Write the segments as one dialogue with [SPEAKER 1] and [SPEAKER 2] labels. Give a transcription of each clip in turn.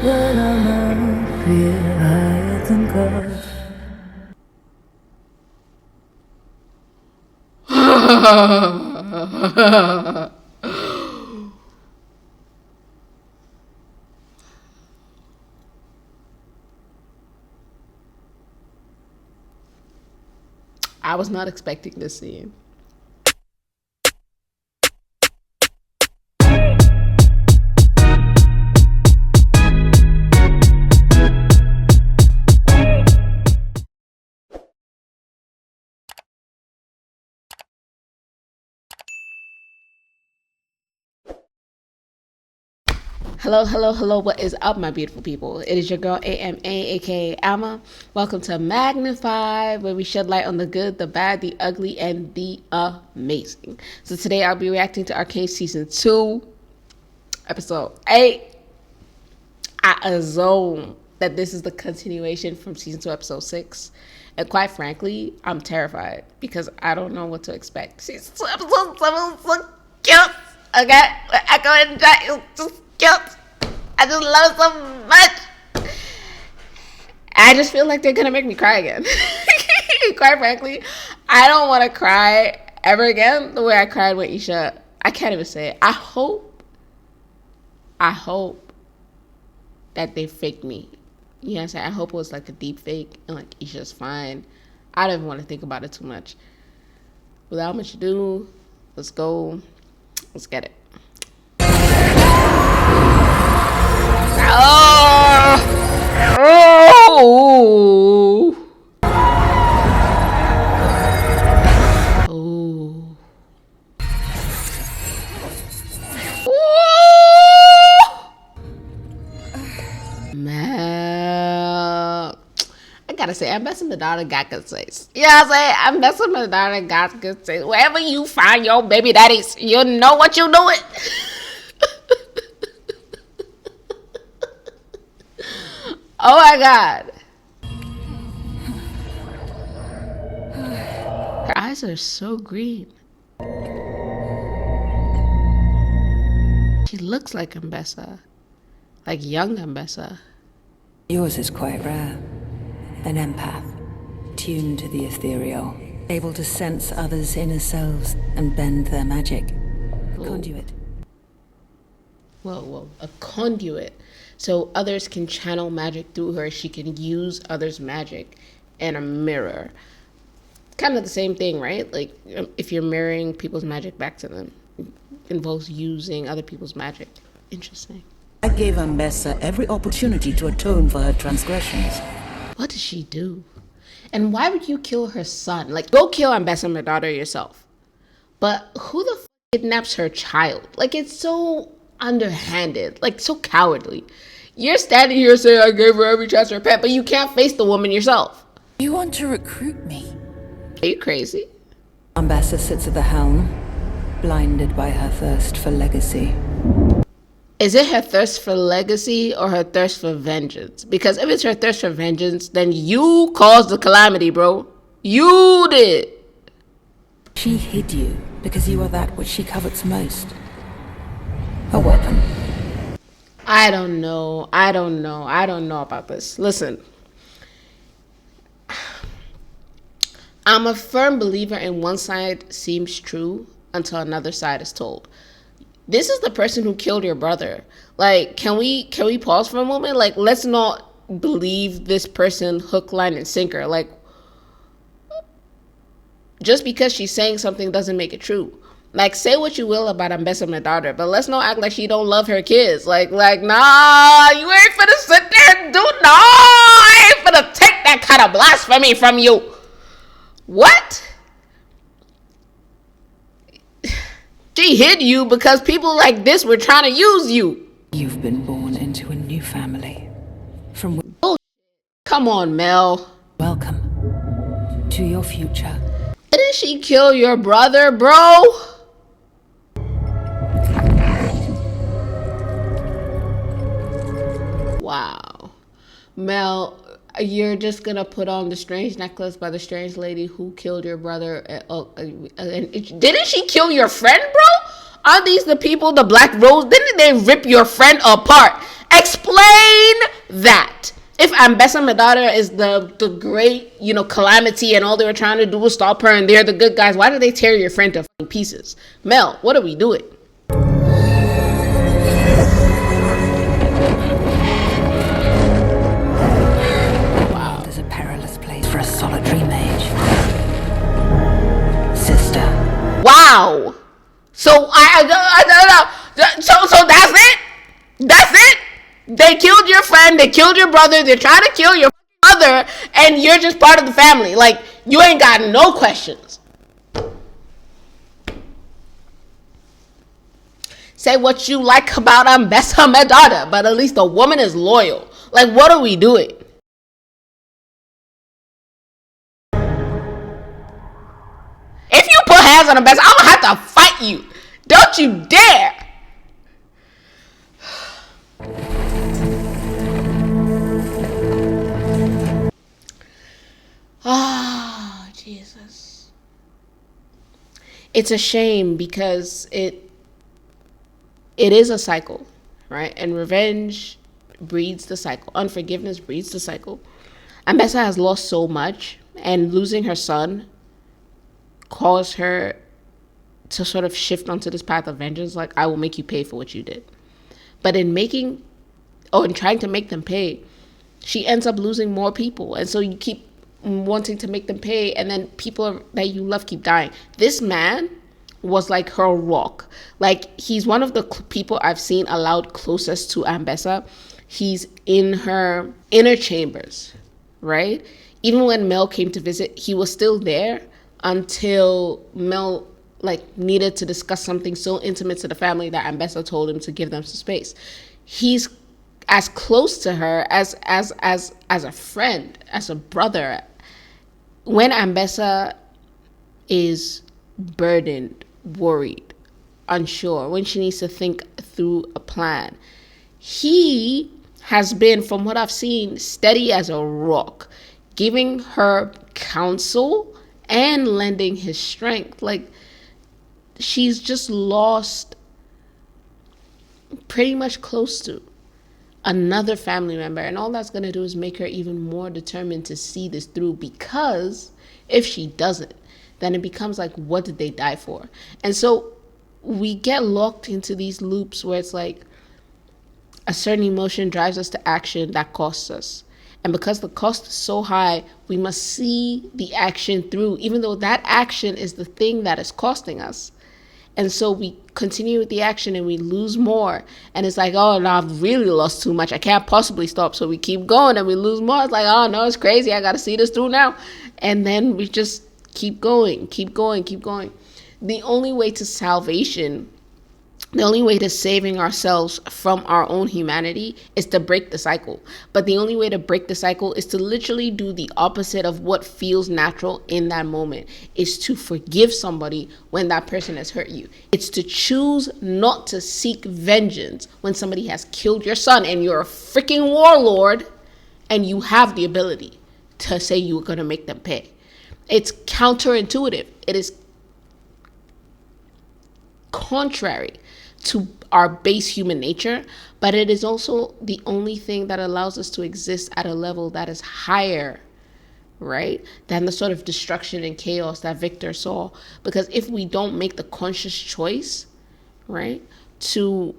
[SPEAKER 1] 왜나만 피하였던 걸.
[SPEAKER 2] I was not expecting this scene. Hello, what is up, my beautiful people? It is your girl AMA, aka Alma. Welcome to Magnify, where we shed light on the good, the bad, the ugly, and the amazing. So today I'll be reacting to ARCANE Season 2, Episode 8. I assume that this is the continuation from Season 2, Episode 6. And quite frankly, I'm terrified because I don't know what to expect. Season 2, Episode 7 is so cute, okay? Echo and Jack is just cute. I just love it so much. I just feel like they're gonna make me cry again. Quite frankly, I don't want to cry ever again the way I cried with Isha. I can't even say it. I hope that they faked me. You know what I'm saying? I hope it was like a deep fake and like Isha's fine. I don't even want to think about it too much. Without much ado, let's go. Let's get it. Man, I gotta say, I'm messing with daughter got good taste. You know what I'm saying? I'm messing with daughter got good taste. Wherever you find your baby daddies, you know what you're doing. Oh my god. Her eyes are so green. She looks like Mbessa. Like young Mbessa.
[SPEAKER 3] Yours is quite rare. An empath, tuned to the ethereal, able to sense others' inner selves and bend their magic. A conduit.
[SPEAKER 2] Whoa, a conduit. So others can channel magic through her. She can use others' magic, and a mirror. Kind of the same thing, right? Like if you're mirroring people's magic back to them, it involves using other people's magic. Interesting.
[SPEAKER 4] I gave Mbessa every opportunity to atone for her transgressions.
[SPEAKER 2] What did she do? And why would you kill her son? Like, go kill Mbessa, my daughter, yourself. But who the f kidnaps her child? Like, it's so underhanded, like so cowardly. You're standing here saying I gave her every chance to repent, but you can't face the woman yourself.
[SPEAKER 4] You want to recruit me?
[SPEAKER 2] Are you crazy?
[SPEAKER 3] Mbessa sits at the helm, blinded by her thirst for legacy.
[SPEAKER 2] Is it her thirst for legacy or her thirst for vengeance? Because if it's her thirst for vengeance, then you caused the calamity, bro. You did.
[SPEAKER 3] She hid you because you are that which she covets most. A weapon.
[SPEAKER 2] I don't know about this. Listen. I'm a firm believer in one side seems true until another side is told. This is the person who killed your brother. Like, can we pause for a moment? Like, let's not believe this person hook, line, and sinker. Like, just because she's saying something doesn't make it true. Like, say what you will about Mbessa, my daughter, but let's not act like she don't love her kids. Like, nah, you ain't finna sit there and do, no, I ain't finna take that kind of blasphemy from you. What? She hid you because people like this were trying to use you.
[SPEAKER 3] You've been born into a new family. From
[SPEAKER 2] Oh, come on, Mel.
[SPEAKER 3] welcome to your future.
[SPEAKER 2] Didn't she kill your brother, bro? Wow. Mel, you're just gonna put on the strange necklace by the strange lady who killed your brother. Didn't she kill your friend, bro? Aren't these the people, the Black Rose? Didn't they rip your friend apart? Explain that. If Ambessa Medada is the great, calamity, and all they were trying to do was stop her, and they're the good guys, why did they tear your friend to pieces? Mel, what are we doing?
[SPEAKER 3] Wow. There's a perilous place for a solitary mage. Sister.
[SPEAKER 2] Wow. So so that's it? That's it? They killed your friend, they killed your brother, they're trying to kill your mother, and you're just part of the family. Like, you ain't got no questions. Say what you like about Ambessa Medada, but at least the woman is loyal. Like, what are we doing? If you put hands on Ambessa, I'm gonna have to fight you. Don't you dare. Oh, Jesus. It's a shame because it is a cycle, right? And revenge breeds the cycle. Unforgiveness breeds the cycle. Ambessa has lost so much, and losing her son caused her to sort of shift onto this path of vengeance. Like, I will make you pay for what you did. But in trying to make them pay, she ends up losing more people. And so you keep wanting to make them pay, and then people that you love keep dying. This man was like her rock. Like, he's one of the people I've seen allowed closest to Ambessa. He's in her inner chambers, right? Even when Mel came to visit, he was still there until Mel needed to discuss something so intimate to the family that Ambessa told him to give them some space. He's as close to her as a friend, as a brother. When Ambessa is burdened, worried, unsure, when she needs to think through a plan, he has been, from what I've seen, steady as a rock, giving her counsel and lending his strength. Like, she's just lost pretty much close to another family member, and all that's going to do is make her even more determined to see this through, because if she doesn't, then it becomes like, what did they die for? And so we get locked into these loops where it's like a certain emotion drives us to action that costs us, and because the cost is so high, we must see the action through, even though that action is the thing that is costing us. And so we continue with the action and we lose more. And it's like, oh, no, I've really lost too much. I can't possibly stop. So we keep going and we lose more. It's like, oh, no, it's crazy. I got to see this through now. And then we just keep going, keep going, keep going. The only way to salvation, the only way to saving ourselves from our own humanity is to break the cycle. But the only way to break the cycle is to literally do the opposite of what feels natural in that moment. Is to forgive somebody when that person has hurt you. It's to choose not to seek vengeance when somebody has killed your son and you're a freaking warlord and you have the ability to say you're going to make them pay. It's counterintuitive. It is contrary to our base human nature, but it is also the only thing that allows us to exist at a level that is higher, right, than the sort of destruction and chaos that Victor saw. Because if we don't make the conscious choice, right, to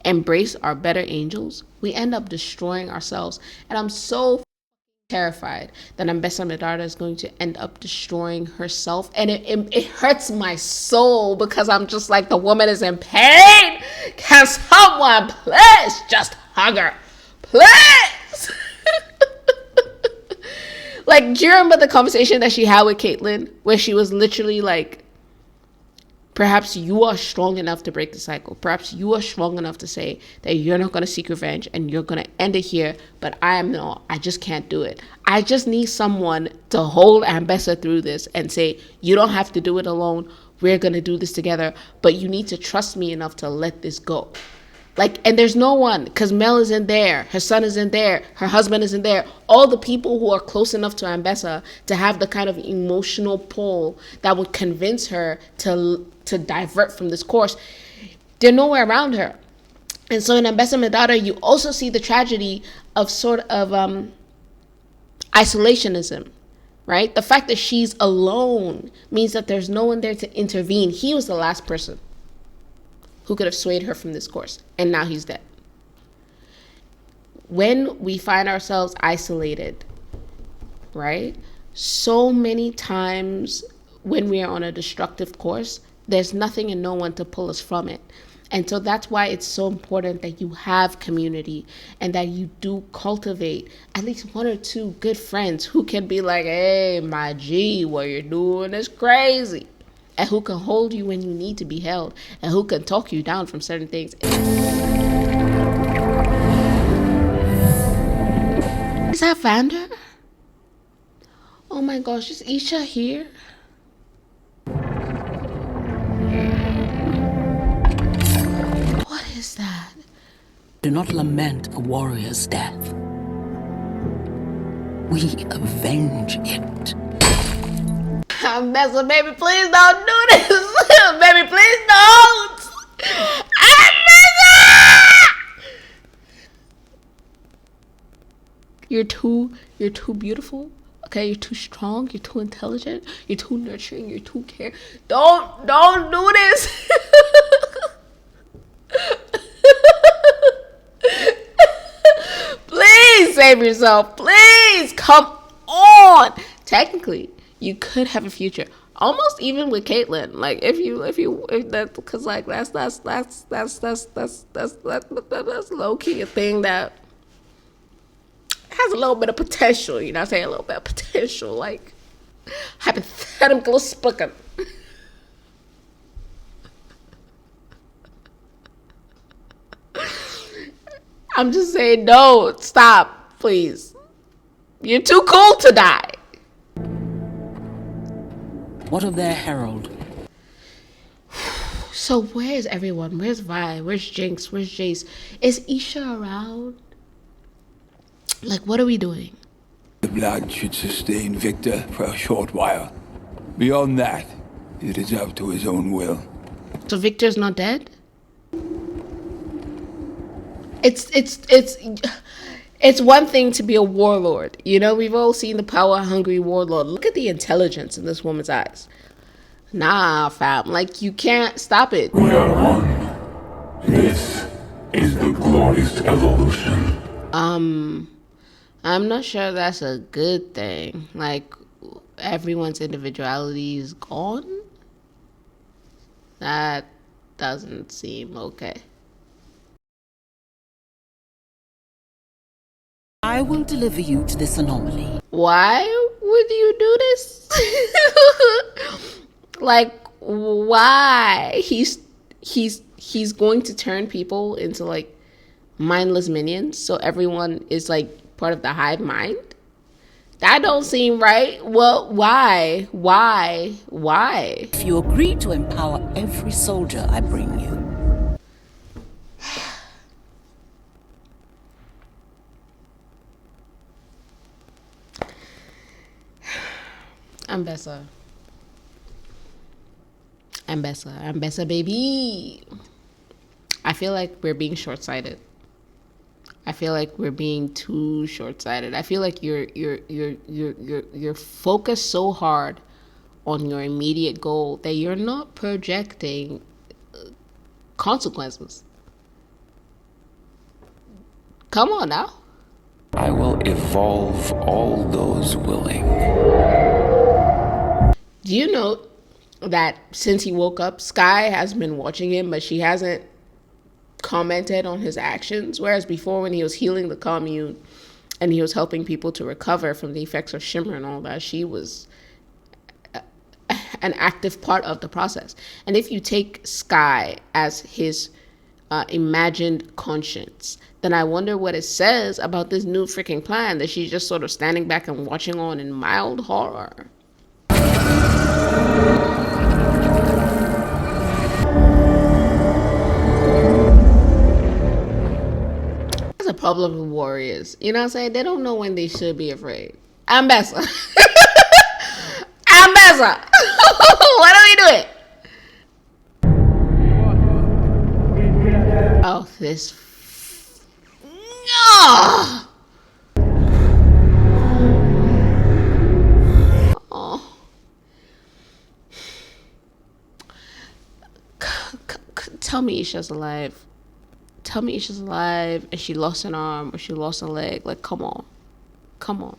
[SPEAKER 2] embrace our better angels, we end up destroying ourselves. And I'm so terrified that Ambessa Medada is going to end up destroying herself, and it hurts my soul, because I'm just like, the woman is in pain. Can someone please just hug her, please? Like, do you remember the conversation that she had with Caitlyn, where she was literally like, perhaps you are strong enough to break the cycle. Perhaps you are strong enough to say that you're not going to seek revenge and you're going to end it here. But I am not. I just can't do it. I just need someone to hold Ambessa through this and say, you don't have to do it alone. We're going to do this together. But you need to trust me enough to let this go. Like, and there's no one, because Mel isn't there. Her son isn't there. Her husband isn't there. All the people who are close enough to Ambessa to have the kind of emotional pull that would convince her to divert from this course, they're nowhere around her. And so in Ambessa Medada, you also see the tragedy of sort of isolationism, right? The fact that she's alone means that there's no one there to intervene. He was the last person who could have swayed her from this course, and now he's dead. When we find ourselves isolated, right? So many times when we are on a destructive course, there's nothing and no one to pull us from it. And so that's why it's so important that you have community and that you do cultivate at least one or two good friends who can be like, hey, my G, what you're doing is crazy. And who can hold you when you need to be held, and who can talk you down from certain things. Is that Vander? Oh my gosh, is Isha here? What is that?
[SPEAKER 4] Do not lament a warrior's death. We avenge it.
[SPEAKER 2] Ambessa, baby, please don't do this. Baby, please don't. Ambessa! You're too beautiful. Okay, you're too strong. You're too intelligent. You're too nurturing. You're too care. Don't do this. Please save yourself. Please come on. Technically, you could have a future, almost even with Caitlyn. Like if that, because like that's low key a thing that has a little bit of potential. You know what I'm saying? A little bit of potential, like hypothetical speaking. I'm just saying, no, stop, please. You're too cool to die.
[SPEAKER 4] What of their herald?
[SPEAKER 2] So where's everyone? Where's Vi? Where's Jinx? Where's Jace? Is Isha around? Like, what are we doing?
[SPEAKER 5] The blood should sustain Victor for a short while. Beyond that, it is up to his own will.
[SPEAKER 2] So Victor's not dead? It's one thing to be a warlord. You know, we've all seen the power-hungry warlord. Look at the intelligence in this woman's eyes. Nah, fam. Like, you can't stop it.
[SPEAKER 6] We are one. This is the glorious evolution.
[SPEAKER 2] I'm not sure that's a good thing. Like, everyone's individuality is gone? That doesn't seem okay.
[SPEAKER 4] I will deliver you to this anomaly.
[SPEAKER 2] Why would you do this? Like, why? He's going to turn people into like mindless minions, so everyone is like part of the hive mind. That don't seem right. Well, why?
[SPEAKER 4] If you agree to empower every soldier I bring you.
[SPEAKER 2] Ambessa, baby. I feel like we're being short-sighted. I feel like we're being too short-sighted. I feel like you're focused so hard on your immediate goal that you're not projecting consequences. Come on now.
[SPEAKER 7] I will evolve all those willing.
[SPEAKER 2] Do you know that since he woke up, Sky has been watching him, but she hasn't commented on his actions? Whereas before, when he was healing the commune and he was helping people to recover from the effects of Shimmer and all that, she was an active part of the process. And if you take Sky as his imagined conscience, then I wonder what it says about this new freaking plan that she's just sort of standing back and watching on in mild horror. That's a problem with warriors. You know what I'm saying? They don't know when they should be afraid. Ambessa. Ambessa. What are we doing? Oh, this. Oh. Oh. Tell me Isha's alive. Tell me Isha's alive and she lost an arm or she lost a leg. Like, come on. Come on.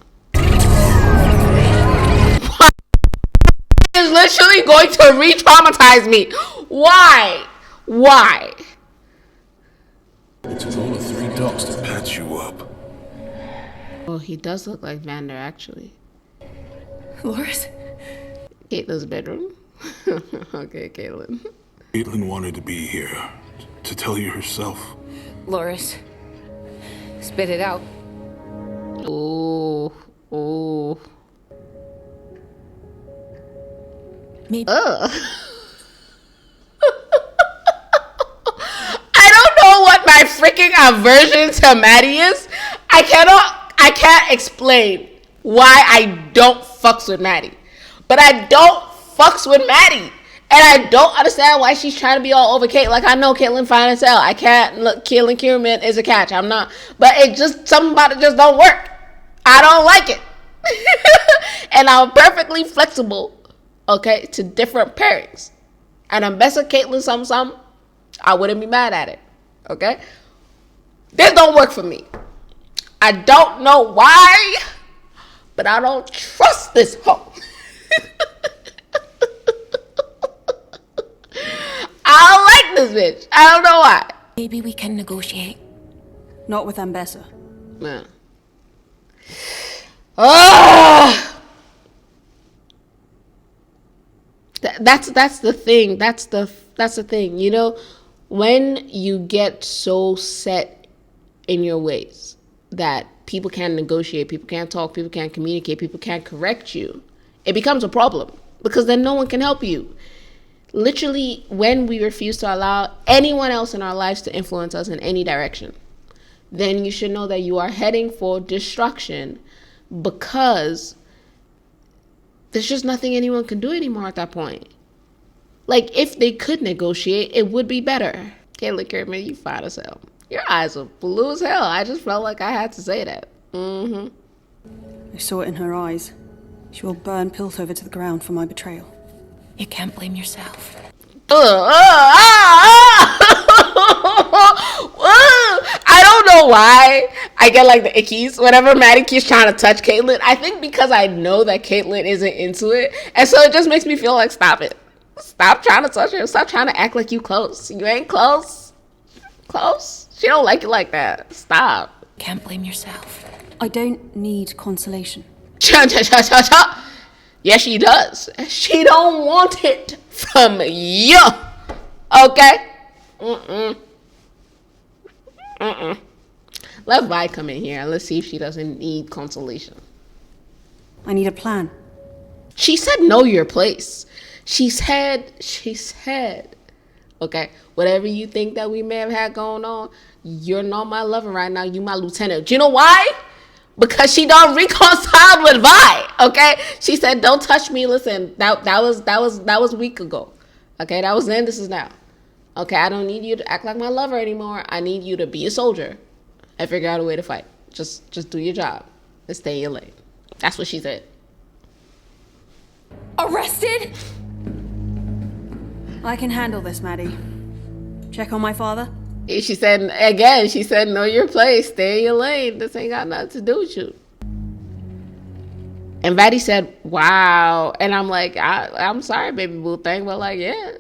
[SPEAKER 2] Is literally going to re-traumatize me. Why? Why?
[SPEAKER 8] It took all of 3 dogs to patch you up.
[SPEAKER 2] Oh, he does look like Vander, actually.
[SPEAKER 3] Loris?
[SPEAKER 2] Caitlin's bedroom. Okay, Caitlin.
[SPEAKER 8] Caitlin wanted to be here to tell you herself.
[SPEAKER 3] Loris. Spit it out.
[SPEAKER 2] Ooh. Ooh.
[SPEAKER 3] Me.
[SPEAKER 2] Ugh. I don't know what my freaking aversion to Maddie is. I can't explain why I don't fucks with Maddie. But I don't fucks with Maddie. And I don't understand why she's trying to be all over Kate. Like, I know Caitlin fine as hell. I can't look, Caitlin Kierman is a catch. I'm not. But it just, something about it just don't work. I don't like it. And I'm perfectly flexible, okay, to different pairings. And I'm best at Caitlin some. I wouldn't be mad at it. Okay? This don't work for me. I don't know why, but I don't trust this hoe. I don't like this bitch. I don't know why.
[SPEAKER 3] Maybe we can negotiate.
[SPEAKER 9] Not with Ambessa.
[SPEAKER 2] No. Oh! That's the thing. That's the thing. You know, when you get so set in your ways that people can't negotiate, people can't talk, people can't communicate, people can't correct you, it becomes a problem because then no one can help you. Literally, when we refuse to allow anyone else in our lives to influence us in any direction, then you should know that you are heading for destruction because there's just nothing anyone can do anymore at that point. Like, if they could negotiate, it would be better. Caitlin Kierman, you fine as hell. Your eyes are blue as hell. I just felt like I had to say that. I
[SPEAKER 9] saw it in her eyes. She will burn Piltover to the ground for my betrayal.
[SPEAKER 3] You can't blame yourself.
[SPEAKER 2] I don't know why I get like the ickies whenever Maddie keeps trying to touch Caitlin. I think because I know that Caitlin isn't into it, and so it just makes me feel like, stop it. Stop trying to touch her. Stop trying to act like you close. You ain't close. Close? She don't like it like that. Stop.
[SPEAKER 3] Can't blame yourself.
[SPEAKER 9] I don't need consolation.
[SPEAKER 2] Yes, she does. She don't want it from you. Okay? Let Vi come in here and let's see if she doesn't need consolation.
[SPEAKER 9] I need a plan.
[SPEAKER 2] She said know your place. She said, okay, whatever you think that we may have had going on, you're not my lover right now, you my lieutenant. Do you know why? Because she don't reconcile with Vi, okay? She said, don't touch me. Listen, that was a week ago. Okay, that was then, this is now. Okay, I don't need you to act like my lover anymore. I need you to be a soldier and figure out a way to fight. Just do your job and stay in your lane. That's what she said.
[SPEAKER 3] Arrested?
[SPEAKER 9] I can handle this, Maddie. Check on my father?
[SPEAKER 2] She said, again, know your place, stay in your lane. This ain't got nothing to do with you. And Vaddie said, wow. And I'm like, I'm sorry, baby boo thing, but like, yeah.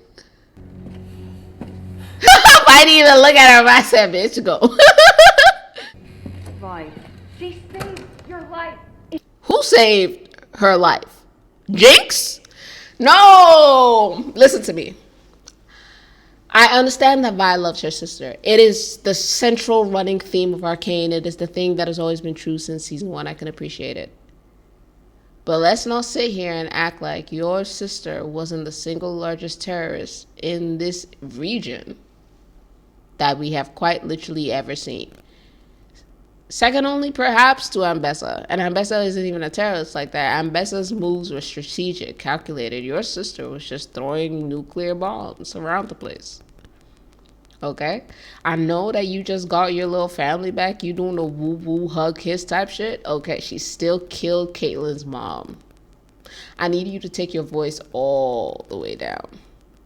[SPEAKER 2] I didn't even look at her, I said, bitch, go.
[SPEAKER 9] Vi.
[SPEAKER 10] She saved your life.
[SPEAKER 2] Who saved her life? Jinx? No! Listen to me. I understand that Vi loves her sister. It is the central running theme of ARCANE. It is the thing that has always been true since season 1. I can appreciate it. But let's not sit here and act like your sister wasn't the single largest terrorist in this region that we have quite literally ever seen. Second only perhaps to Ambessa. And Ambessa isn't even a terrorist like that. Ambessa's moves were strategic, calculated. Your sister was just throwing nuclear bombs around the place. Okay? I know that you just got your little family back. You doing the woo-woo hug kiss type shit. Okay, she still killed Caitlyn's mom. I need you to take your voice all the way down.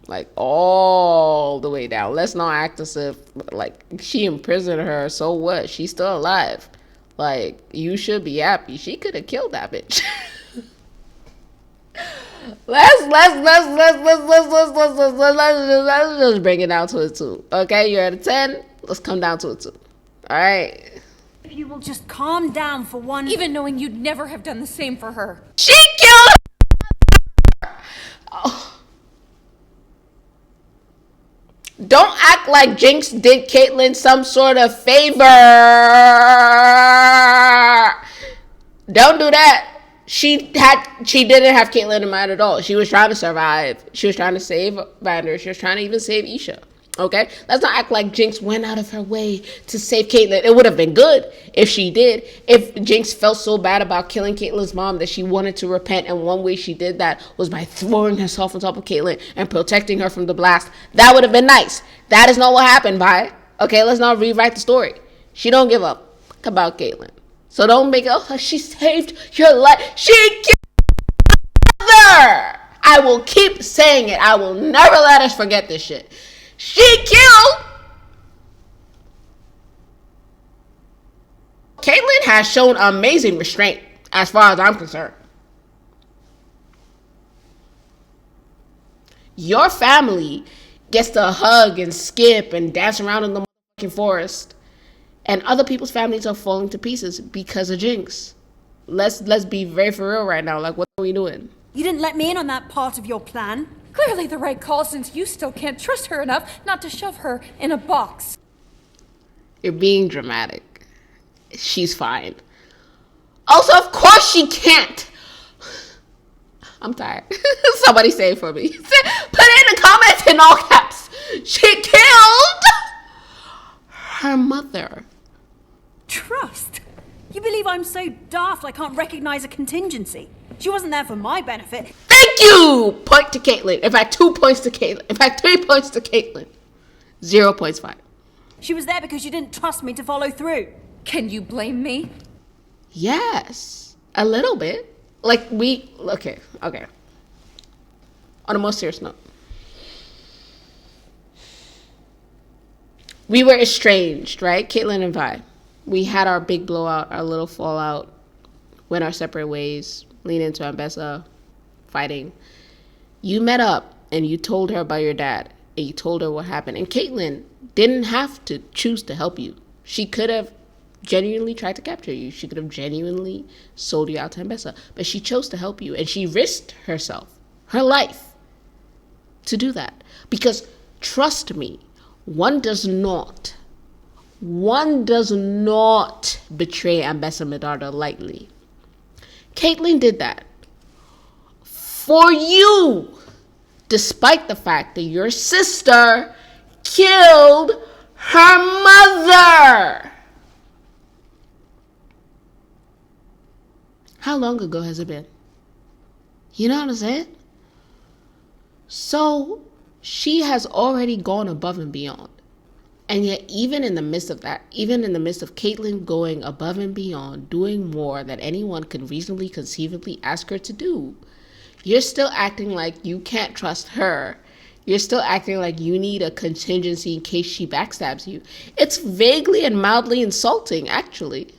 [SPEAKER 2] Like, all the way down. Let's not act as if, like, she imprisoned her. So what? She's still alive. Like, you should be happy. She could have killed that bitch. Let's just bring it down to a 2. Okay, you're at a 10. Let's come down to a 2. All right.
[SPEAKER 10] If you will just calm down for one.
[SPEAKER 11] Even knowing you'd never have done the same for her.
[SPEAKER 2] She killed her. Oh. Don't act like Jinx did Caitlyn some sort of favor. Don't do that. She didn't have Caitlyn in mind at all. She was trying to survive. She was trying to save Vander. She was trying to even save Isha. Okay? Let's not act like Jinx went out of her way to save Caitlyn. It would have been good if she did. If Jinx felt so bad about killing Caitlyn's mom that she wanted to repent, and one way she did that was by throwing herself on top of Caitlyn and protecting her from the blast. That would have been nice. That is not what happened, Vi. Okay? Let's not rewrite the story. She don't give a fuck about Caitlyn. So don't make it, oh, she saved your life. She killed your mother. I will keep saying it. I will never let us forget this shit. She killed. Caitlyn has shown amazing restraint as far as I'm concerned. Your family gets to hug and skip and dance around in the motherfucking forest. And other people's families are falling to pieces because of Jinx. Let's be very for real right now. Like, what are we doing?
[SPEAKER 10] You didn't let me in on that part of your plan.
[SPEAKER 11] Clearly the right call, since you still can't trust her enough not to shove her in a box.
[SPEAKER 2] You're being dramatic. She's fine. Also, of course she can't. I'm tired. Somebody say it for me. Put it in the comments in all caps. She killed her mother.
[SPEAKER 10] Trust? You believe I'm so daft I can't recognize a contingency? She wasn't there for my benefit.
[SPEAKER 2] Thank you! Point to Caitlyn. In fact, 2 points to Caitlyn. In fact, 3 points to Caitlyn. 0 points, fine.
[SPEAKER 10] She was there because you didn't trust me to follow through.
[SPEAKER 11] Can you blame me?
[SPEAKER 2] Yes. A little bit. Like, okay. On a more serious note. We were estranged, right? Caitlyn and Vi. We had our big blowout, our little fallout, went our separate ways, leaned into Ambessa, fighting. You met up and you told her about your dad and you told her what happened. And Caitlyn didn't have to choose to help you. She could have genuinely tried to capture you. She could have genuinely sold you out to Ambessa. But she chose to help you, and she risked herself, her life, to do that. Because trust me, one does not betray Ambessa Medarda lightly. Caitlyn did that for you, despite the fact that your sister killed her mother. How long ago has it been? You know what I'm saying? So she has already gone above and beyond. And yet, even in the midst of that, even in the midst of Caitlyn going above and beyond, doing more than anyone could reasonably, conceivably ask her to do, you're still acting like you can't trust her. You're still acting like you need a contingency in case she backstabs you. It's vaguely and mildly insulting, actually.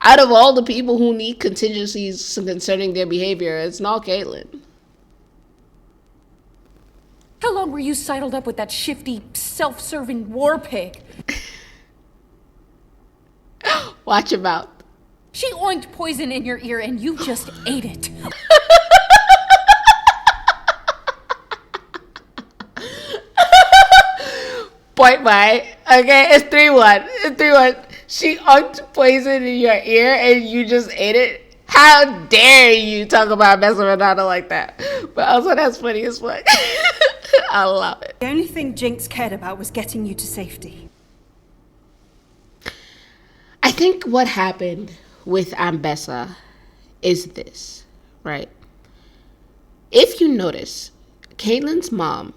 [SPEAKER 2] Out of all the people who need contingencies concerning their behavior, it's not Caitlyn.
[SPEAKER 11] How long were you sidled up with that shifty, self-serving war pig?
[SPEAKER 2] Watch him out.
[SPEAKER 11] She oinked poison in your ear and you just ate it.
[SPEAKER 2] Point by. Okay, it's 3-1. It's 3-1. She oinked poison in your ear and you just ate it? How dare you talk about messing with Nana like that? But also, that's funny as fuck. I love it.
[SPEAKER 10] The only thing Jinx cared about was getting you to safety.
[SPEAKER 2] I think what happened with Ambessa is this, right? If you notice, Caitlyn's mom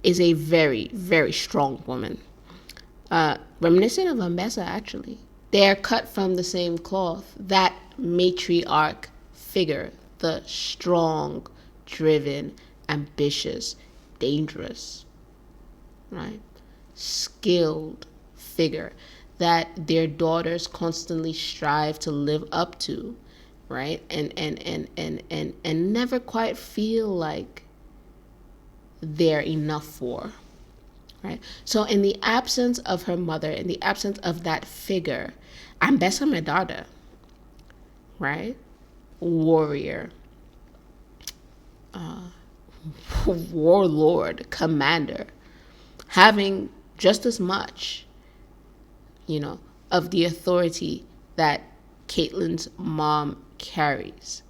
[SPEAKER 2] is a very, very strong woman. Reminiscent of Ambessa, actually. They are cut from the same cloth. That matriarch figure, the strong, driven, ambitious, dangerous, right? Skilled figure that their daughters constantly strive to live up to, right? And never quite feel like they're enough for, right? So in the absence of her mother, in the absence of that figure, Ambessa Medada, right? Warrior, warlord, commander, having just as much, of the authority that Caitlyn's mom carries.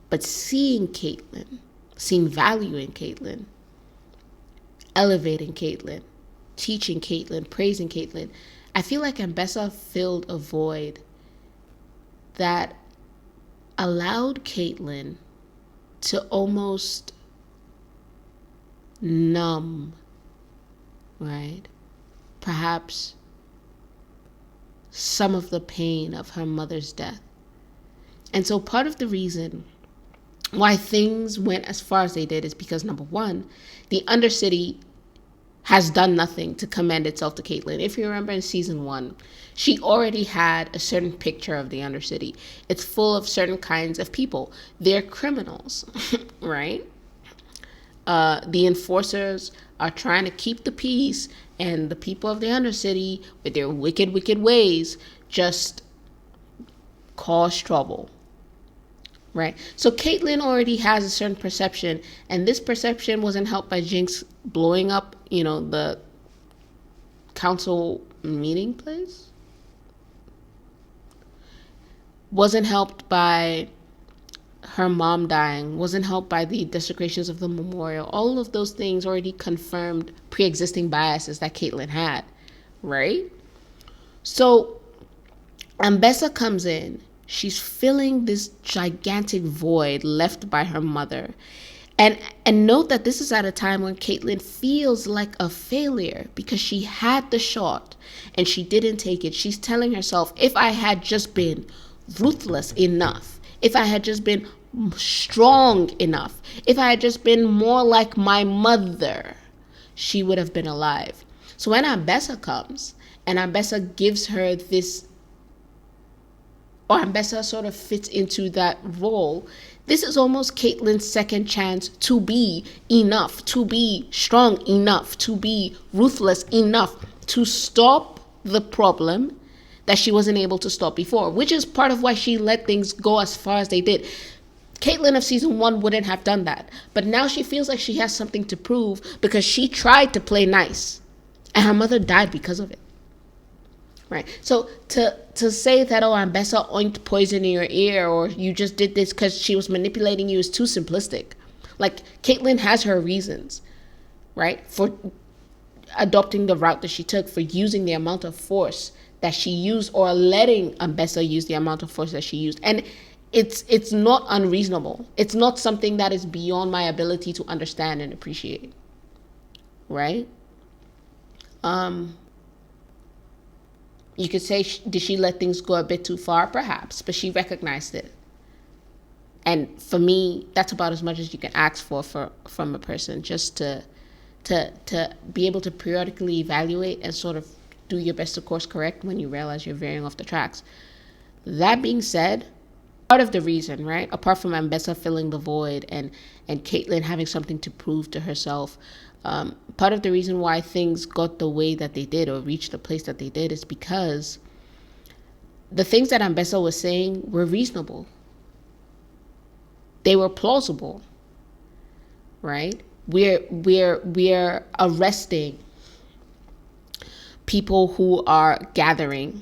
[SPEAKER 2] But seeing Caitlyn, seeing value in Caitlyn, elevating Caitlyn, teaching Caitlyn, praising Caitlyn, I feel like Ambessa filled a void that allowed Caitlyn to almost numb, right? Perhaps some of the pain of her mother's death. And so part of the reason why things went as far as they did is because, number one, the Undercity has done nothing to commend itself to Caitlyn. If you remember in season 1, she already had a certain picture of the Undercity. It's full of certain kinds of people. They're criminals, right? The enforcers are trying to keep the peace, and the people of the Undercity, with their wicked, wicked ways, just cause trouble, right? So Caitlyn already has a certain perception, and this perception wasn't helped by Jinx blowing up, the council meeting place. Wasn't helped by her mom dying, wasn't helped by the desecrations of the memorial. All of those things already confirmed pre-existing biases that Caitlyn had, right? So Ambessa comes in. She's filling this gigantic void left by her mother. And note that this is at a time when Caitlyn feels like a failure because she had the shot and she didn't take it. She's telling herself, if I had just been ruthless enough, if I had just been strong enough, if I had just been more like my mother, she would have been alive. So when Ambessa comes and Ambessa gives her this, or Ambessa sort of fits into that role, this is almost Caitlyn's second chance to be enough, to be strong enough, to be ruthless enough to stop the problem that she wasn't able to stop before, which is part of why she let things go as far as they did. Caitlyn of season 1 wouldn't have done that, but now she feels like she has something to prove because she tried to play nice and her mother died because of it, right? So to say that, oh, Ambessa oinked poison in your ear, or you just did this because she was manipulating you, is too simplistic. Like, Caitlyn has her reasons, right, for adopting the route that she took, for using the amount of force that she used, or letting Ambessa use the amount of force that she used. And it's not unreasonable. It's not something that is beyond my ability to understand and appreciate, right? You could say, did she let things go a bit too far? Perhaps, but she recognized it. And for me, that's about as much as you can ask for from a person, just to be able to periodically evaluate and sort of do your best to course correct when you realize you're veering off the tracks. That being said, part of the reason, right, apart from Ambessa filling the void and Caitlyn having something to prove to herself, part of the reason why things got the way that they did, or reached the place that they did, is because the things that Ambessa was saying were reasonable. They were plausible, right? We're arresting people who are gathering,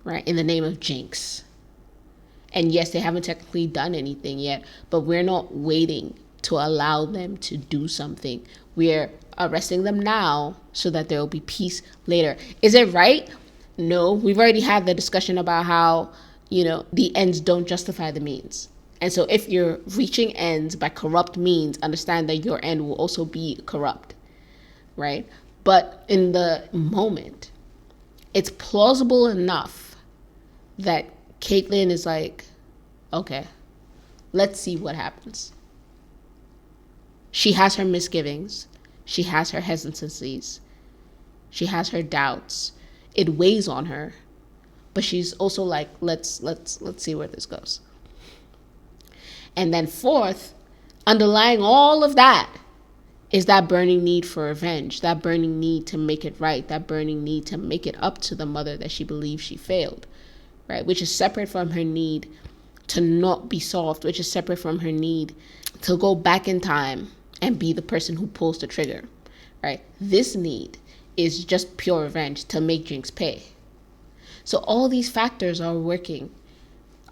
[SPEAKER 2] right, in the name of Jinx. And yes, they haven't technically done anything yet, but we're not waiting to allow them to do something. We're arresting them now so that there will be peace later. Is it right? No. We've already had the discussion about how, the ends don't justify the means. And so if you're reaching ends by corrupt means, understand that your end will also be corrupt. right? But in the moment, it's plausible enough that Caitlyn is like, okay, let's see what happens. She has her misgivings. She has her hesitancies. She has her doubts. It weighs on her. But she's also like, let's see where this goes. And then fourth, underlying all of that is that burning need for revenge, that burning need to make it right, that burning need to make it up to the mother that she believes she failed, right? Which is separate from her need to not be soft, which is separate from her need to go back in time and be the person who pulls the trigger, right? This need is just pure revenge to make Jinx pay. So all these factors are working.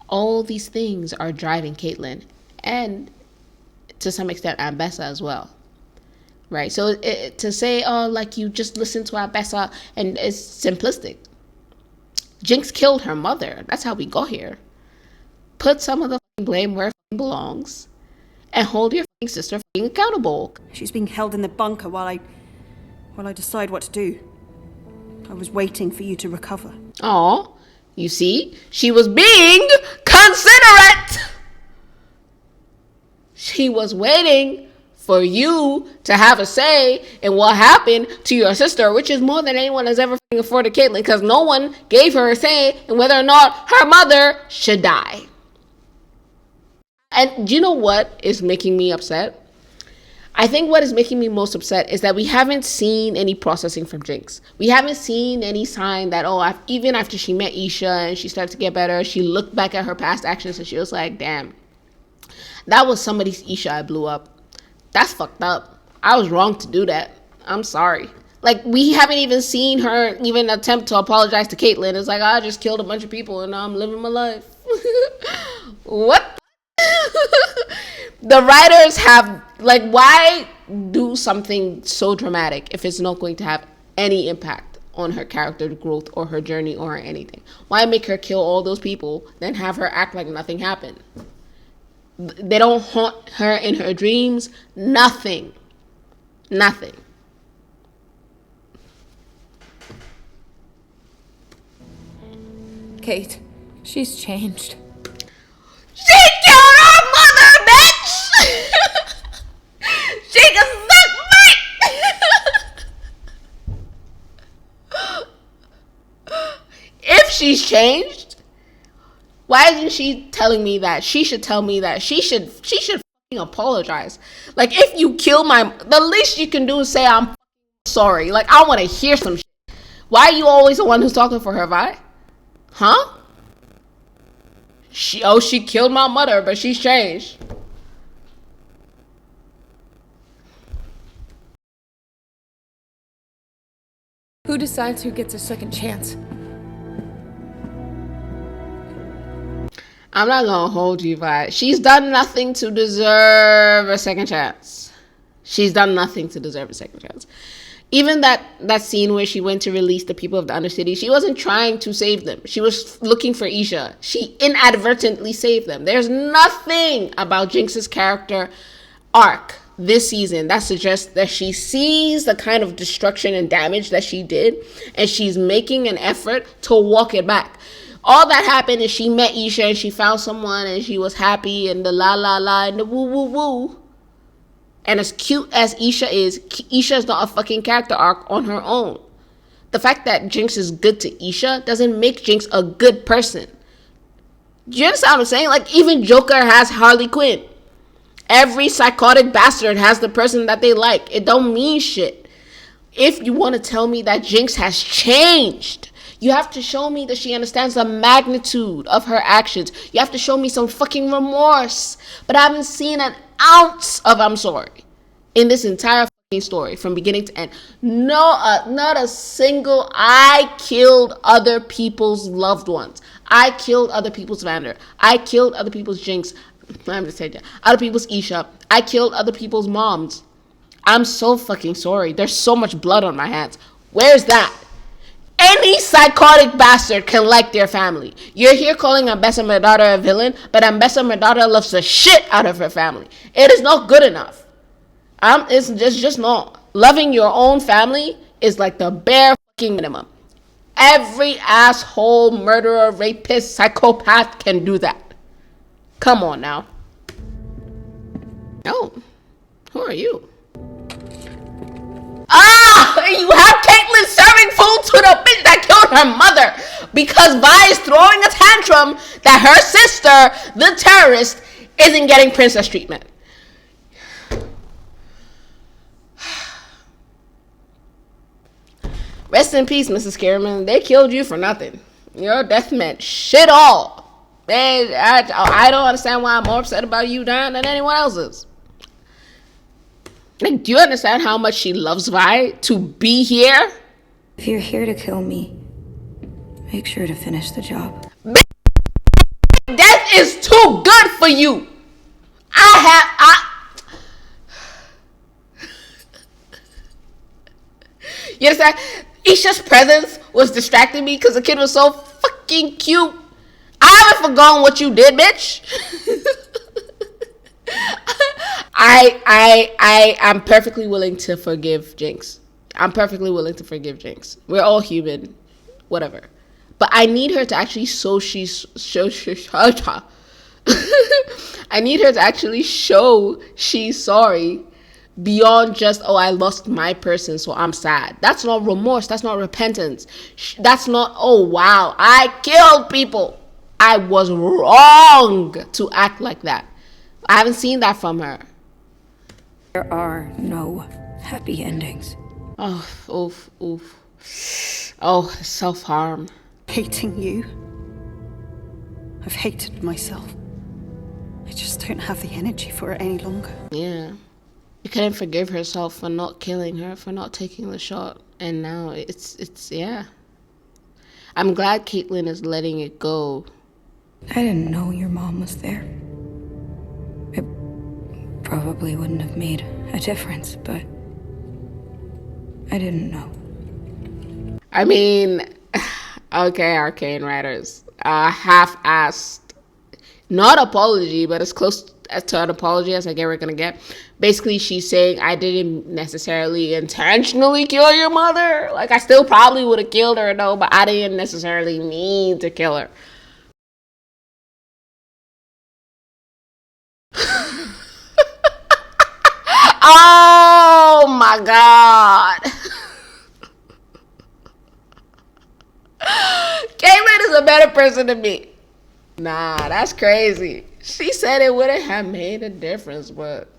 [SPEAKER 2] All these things are driving Caitlyn, and to some extent Ambessa as well, right? So to say, oh, like you just listen to Ambessa, and it's simplistic. Jinx killed her mother. That's how we got here. Put some of the blame where it belongs, and hold your sister accountable.
[SPEAKER 9] She's being held in the bunker while I decide what to do. I was waiting for you to recover.
[SPEAKER 2] Aw, you see? She was being considerate! She was waiting for you to have a say in what happened to your sister, which is more than anyone has ever afforded Caitlyn, because no one gave her a say in whether or not her mother should die. And do you know what is making me upset? I think what is making me most upset is that we haven't seen any processing from Jinx. We haven't seen any sign that, even after she met Isha and she started to get better, she looked back at her past actions and she was like, damn, that was somebody's Isha I blew up. That's fucked up. I was wrong to do that. I'm sorry. Like, we haven't even seen her even attempt to apologize to Caitlyn. It's like, I just killed a bunch of people and now I'm living my life. What? The writers have, like, why do something so dramatic if it's not going to have any impact on her character growth or her journey or anything? Why make her kill all those people, then have her act like nothing happened? They don't haunt her in her dreams. Nothing.
[SPEAKER 11] Kate, she's changed.
[SPEAKER 2] She killed her mother, bitch! She can suck me! If she's changed, why isn't she telling me that? She should tell me that. She should fucking apologize. Like, if you kill the least you can do is say, I'm sorry. Like, I want to hear some shit. Why are you always the one who's talking for her, Vi? Huh? She killed my mother, but she's changed.
[SPEAKER 11] Who decides who gets a second chance?
[SPEAKER 2] I'm not gonna hold you, Vi. She's done nothing to deserve a second chance. She's done nothing to deserve a second chance. Even that scene where she went to release the people of the Undercity, she wasn't trying to save them. She was looking for Isha. She inadvertently saved them. There's nothing about Jinx's character arc this season that suggests that she sees the kind of destruction and damage that she did, and she's making an effort to walk it back. All that happened is she met Isha and she found someone and she was happy and the la la la and the woo woo woo. And as cute as Isha is not a fucking character arc on her own. The fact that Jinx is good to Isha doesn't make Jinx a good person. Do you understand what I'm saying? Like, even Joker has Harley Quinn. Every psychotic bastard has the person that they like. It don't mean shit. If you want to tell me that Jinx has changed, you have to show me that she understands the magnitude of her actions. You have to show me some fucking remorse. But I haven't seen an ounce of I'm sorry in this entire fucking story from beginning to end. No, not a single. I killed other people's loved ones. I killed other people's Vander. I killed other people's Jinx. I'm just saying that. Other people's Isha. I killed other people's moms. I'm so fucking sorry. There's so much blood on my hands. Where's that? Any psychotic bastard can like their family. You're here calling Ambessa Medata a villain, but Ambessa Medata loves the shit out of her family. It is not good enough. It's just not. Loving your own family is like the bare fucking minimum. Every asshole, murderer, rapist, psychopath can do that. Come on now. Oh, who are you? Ah, you have Caitlyn serving food to the bitch that killed her mother because Vi is throwing a tantrum that her sister, the terrorist, isn't getting princess treatment. Rest in peace, Mrs. Kierman. They killed you for nothing. Your death meant shit all. I don't understand why I'm more upset about you dying than anyone else's. Like, do you understand how much she loves Vi to be here?
[SPEAKER 3] If you're here to kill me, make sure to finish the job.
[SPEAKER 2] Death is too good for you. You understand? Isha's presence was distracting me because the kid was so fucking cute. I haven't forgotten what you did, bitch. I'm perfectly willing to forgive Jinx. I'm perfectly willing to forgive Jinx. We're all human, whatever. But I need her to actually I need her to actually show she's sorry beyond just, oh, I lost my person, so I'm sad. That's not remorse. That's not repentance. That's not, oh, wow, I killed people. I was wrong to act like that. I haven't seen that from her.
[SPEAKER 3] There are no happy endings.
[SPEAKER 2] Oh, oof, oof. Oh, self-harm.
[SPEAKER 9] Hating you. I've hated myself. I just don't have the energy for it any longer.
[SPEAKER 2] Yeah. She couldn't forgive herself for not killing her, for not taking the shot. And now it's yeah. I'm glad Caitlyn is letting it go.
[SPEAKER 3] I didn't know your mom was there. It probably wouldn't have made a difference, but I didn't know.
[SPEAKER 2] I mean, okay, Arcane writers. Half-assed, not apology, but as close to an apology as I get we're gonna get. Basically, she's saying, I didn't necessarily intentionally kill your mother. Like, I still probably would have killed her, though, but I didn't necessarily need to kill her. Oh my god. Caitlyn is a better person than me. Nah, that's crazy. She said it wouldn't have made a difference, but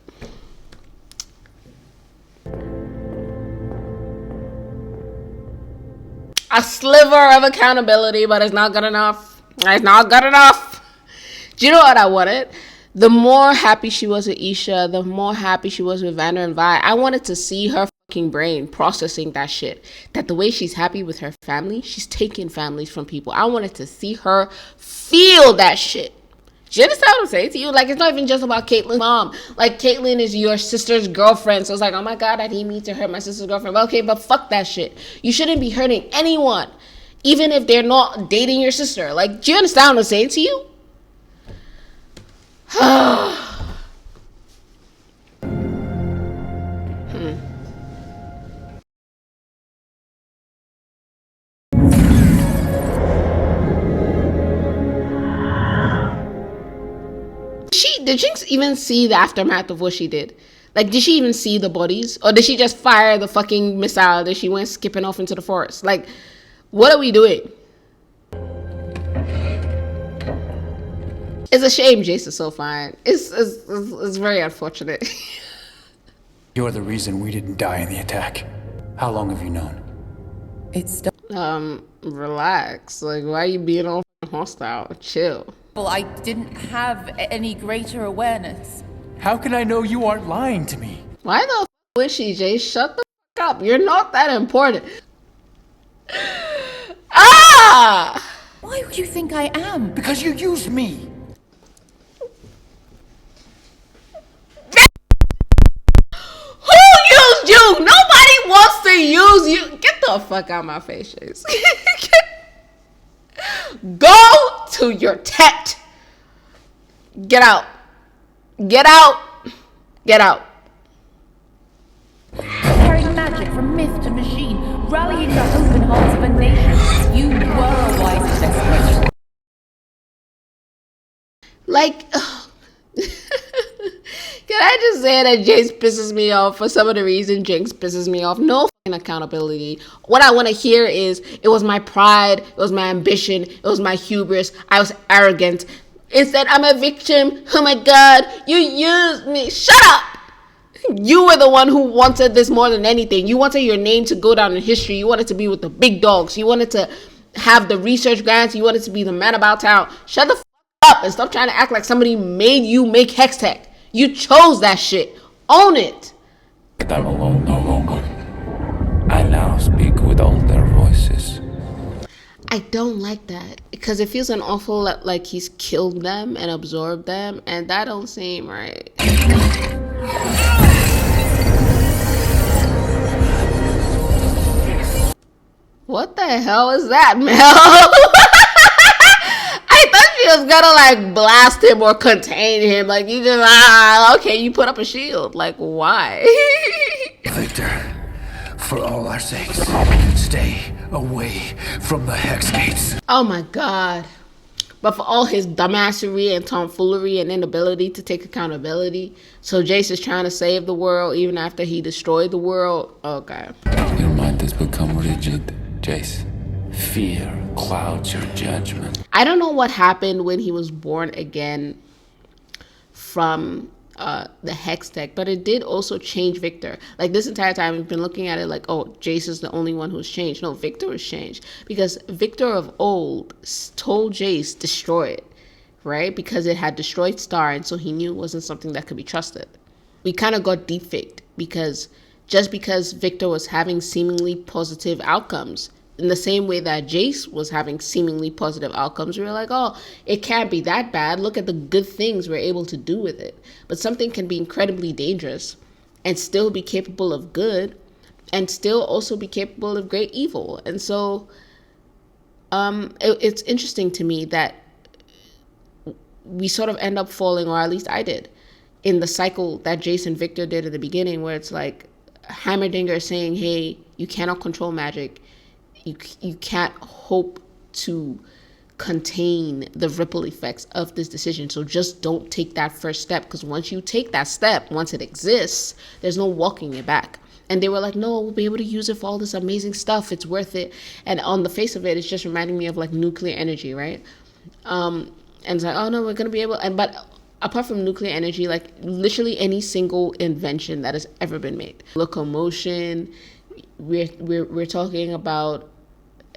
[SPEAKER 2] a sliver of accountability, but it's not good enough. It's not good enough. Do you know what I wanted? The more happy she was with Isha, the more happy she was with Vander and Vi. I wanted to see her fucking brain processing that shit. That the way she's happy with her family, she's taking families from people. I wanted to see her feel that shit. Do you understand what I'm saying to you? Like, it's not even just about Caitlyn's mom. Like, Caitlyn is your sister's girlfriend. So it's like, oh my god, I didn't mean to hurt my sister's girlfriend. Well, okay, but fuck that shit. You shouldn't be hurting anyone. Even if they're not dating your sister. Like, do you understand what I'm saying to you? Did Jinx even see the aftermath of what she did? Like, did she even see the bodies? Or did she just fire the fucking missile that she went skipping off into the forest? Like, what are we doing? It's a shame Jace is so fine. It's very unfortunate.
[SPEAKER 12] You're the reason we didn't die in the attack. How long have you known?
[SPEAKER 1] It's
[SPEAKER 2] relax. Like, why are you being all hostile? Chill.
[SPEAKER 11] Well, I didn't have any greater awareness.
[SPEAKER 12] How can I know you aren't lying to me?
[SPEAKER 2] Why the f would she, Jace? Shut the f up. You're not that important. Ah!
[SPEAKER 11] Why would you think I am?
[SPEAKER 12] Because you used me.
[SPEAKER 2] Who used you? Nobody wants to use you. Get the fuck out of my face, Jace. Go to your tent. Get out. Get out. Get out.
[SPEAKER 11] Harry, rallying the hope and hearts of a nation. You were a wise investment.
[SPEAKER 2] Like, can I just say that Jace pisses me off for some of the reason Jinx pisses me off? No fucking accountability. What I want to hear is, it was my pride, it was my ambition, it was my hubris, I was arrogant. Instead, I'm a victim. Oh my god, you used me. Shut up! You were the one who wanted this more than anything. You wanted your name to go down in history. You wanted to be with the big dogs. You wanted to have the research grants. You wanted to be the man about town. Shut the up and stop trying to act like somebody made you make Hex Tech. You chose that shit. Own it.
[SPEAKER 7] But I'm alone no longer. I now speak with all their voices.
[SPEAKER 2] I don't like that because it feels an awful lot like he's killed them and absorbed them, and that don't seem right. What the hell is that, Mel? I thought she was gonna like blast him or contain him. Like, you just okay, you put up a shield. Like, why?
[SPEAKER 13] Victor, for all our sakes, stay away from the Hex Gates.
[SPEAKER 2] Oh my god. But for all his dumbassery and tomfoolery and inability to take accountability, so Jace is trying to save the world even after he destroyed the world. Okay.
[SPEAKER 7] Your mind has become rigid, Jace. Fear clouds your judgment.
[SPEAKER 2] I don't know what happened when he was born again from the Hex Tech, but it did also change Victor. Like, this entire time we've been looking at it like, oh, Jace is the only one who's changed. No, Victor has changed because Victor of old told Jace destroy it, right? Because it had destroyed Star, and so he knew it wasn't something that could be trusted. We kind of got deep faked because just because Victor was having seemingly positive outcomes, in the same way that Jace was having seemingly positive outcomes, we were like, oh, it can't be that bad. Look at the good things we're able to do with it. But something can be incredibly dangerous and still be capable of good and still also be capable of great evil. And so it's interesting to me that we sort of end up falling, or at least I did, in the cycle that Jace and Victor did at the beginning, where it's like Hammerdinger saying, hey, you cannot control magic. You can't hope to contain the ripple effects of this decision. So just don't take that first step, because once you take that step, once it exists, there's no walking it back. And they were like, no, we'll be able to use it for all this amazing stuff. It's worth it. And on the face of it, it's just reminding me of like nuclear energy, right? And it's like, oh no, we're going to be able, but apart from nuclear energy, like literally any single invention that has ever been made, locomotion, we're talking about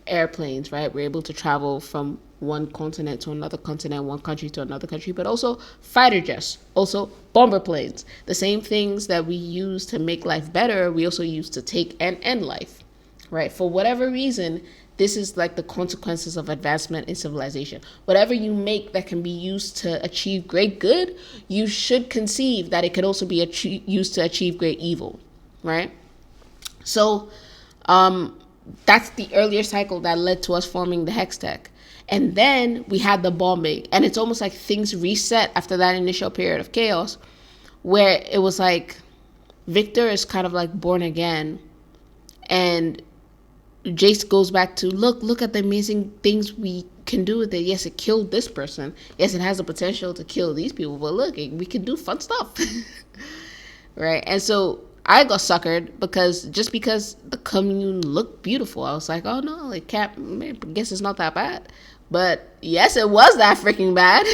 [SPEAKER 2] airplanes, right? We're able to travel from one continent to another continent, one country to another country, but also fighter jets, also bomber planes. The same things that we use to make life better, we also use to take and end life, right? For whatever reason, this is like the consequences of advancement in civilization. Whatever you make that can be used to achieve great good, you should conceive that it could also be used to achieve great evil, right? So, that's the earlier cycle that led to us forming the Hex Tech. And then we had the bombing, and it's almost like things reset after that initial period of chaos, where it was like Victor is kind of like born again, and Jace goes back to look at the amazing things we can do with it. Yes, it killed this person. Yes, it has the potential to kill these people, but look, we can do fun stuff. Right? And so I got suckered because the commune looked beautiful, I was like, oh no, it can't, I guess it's not that bad. But yes, it was that freaking bad.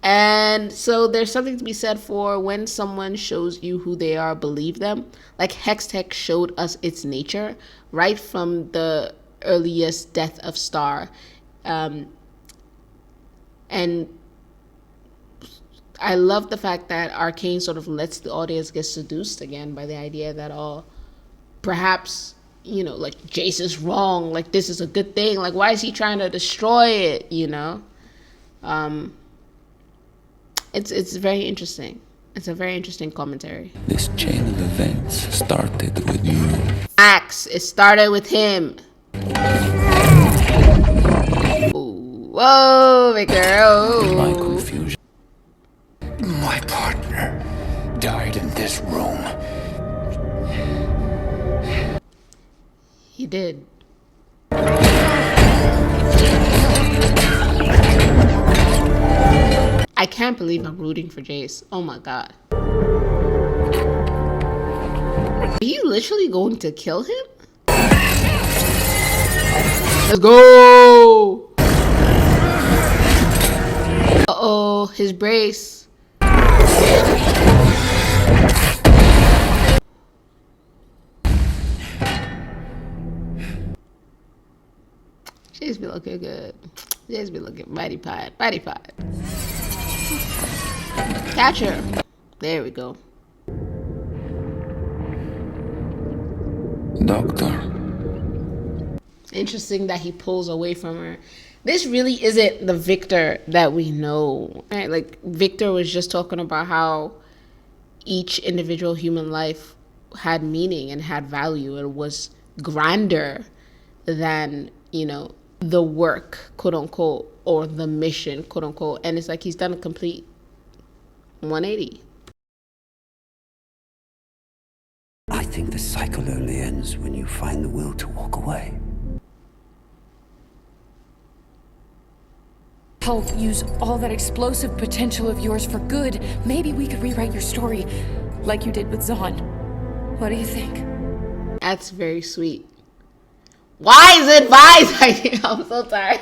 [SPEAKER 2] And so there's something to be said for when someone shows you who they are, believe them. Like Hex Tech showed us its nature right from the earliest death of Star. And I love the fact that Arcane sort of lets the audience get seduced again by the idea that, oh, perhaps, you know, like Jace is wrong, like this is a good thing, like why is he trying to destroy it, you know? It's very interesting. It's a very interesting commentary.
[SPEAKER 7] This chain of events started with you.
[SPEAKER 2] Axe, it started with him. Ooh, whoa, Victor. Oh.
[SPEAKER 7] My confusion.
[SPEAKER 13] My partner died in this room.
[SPEAKER 2] He did. I can't believe I'm rooting for Jace. Oh my god. Are you literally going to kill him? Let's go! Uh-oh, his brace. Jace be looking good. Jace be looking mighty fine. Mighty fine. Catch her. There we go.
[SPEAKER 7] Doctor.
[SPEAKER 2] Interesting that he pulls away from her. This really isn't the Victor that we know, right? Like, Victor was just talking about how each individual human life had meaning and had value. It was grander than, you know, the work, quote unquote, or the mission, quote unquote. And it's like he's done a complete 180.
[SPEAKER 14] I think the cycle only ends when you find the will to walk away.
[SPEAKER 11] Help use all that explosive potential of yours for good. Maybe we could rewrite your story like you did with Zahn. What do you think?
[SPEAKER 2] That's very sweet. Wise advice! I'm so tired.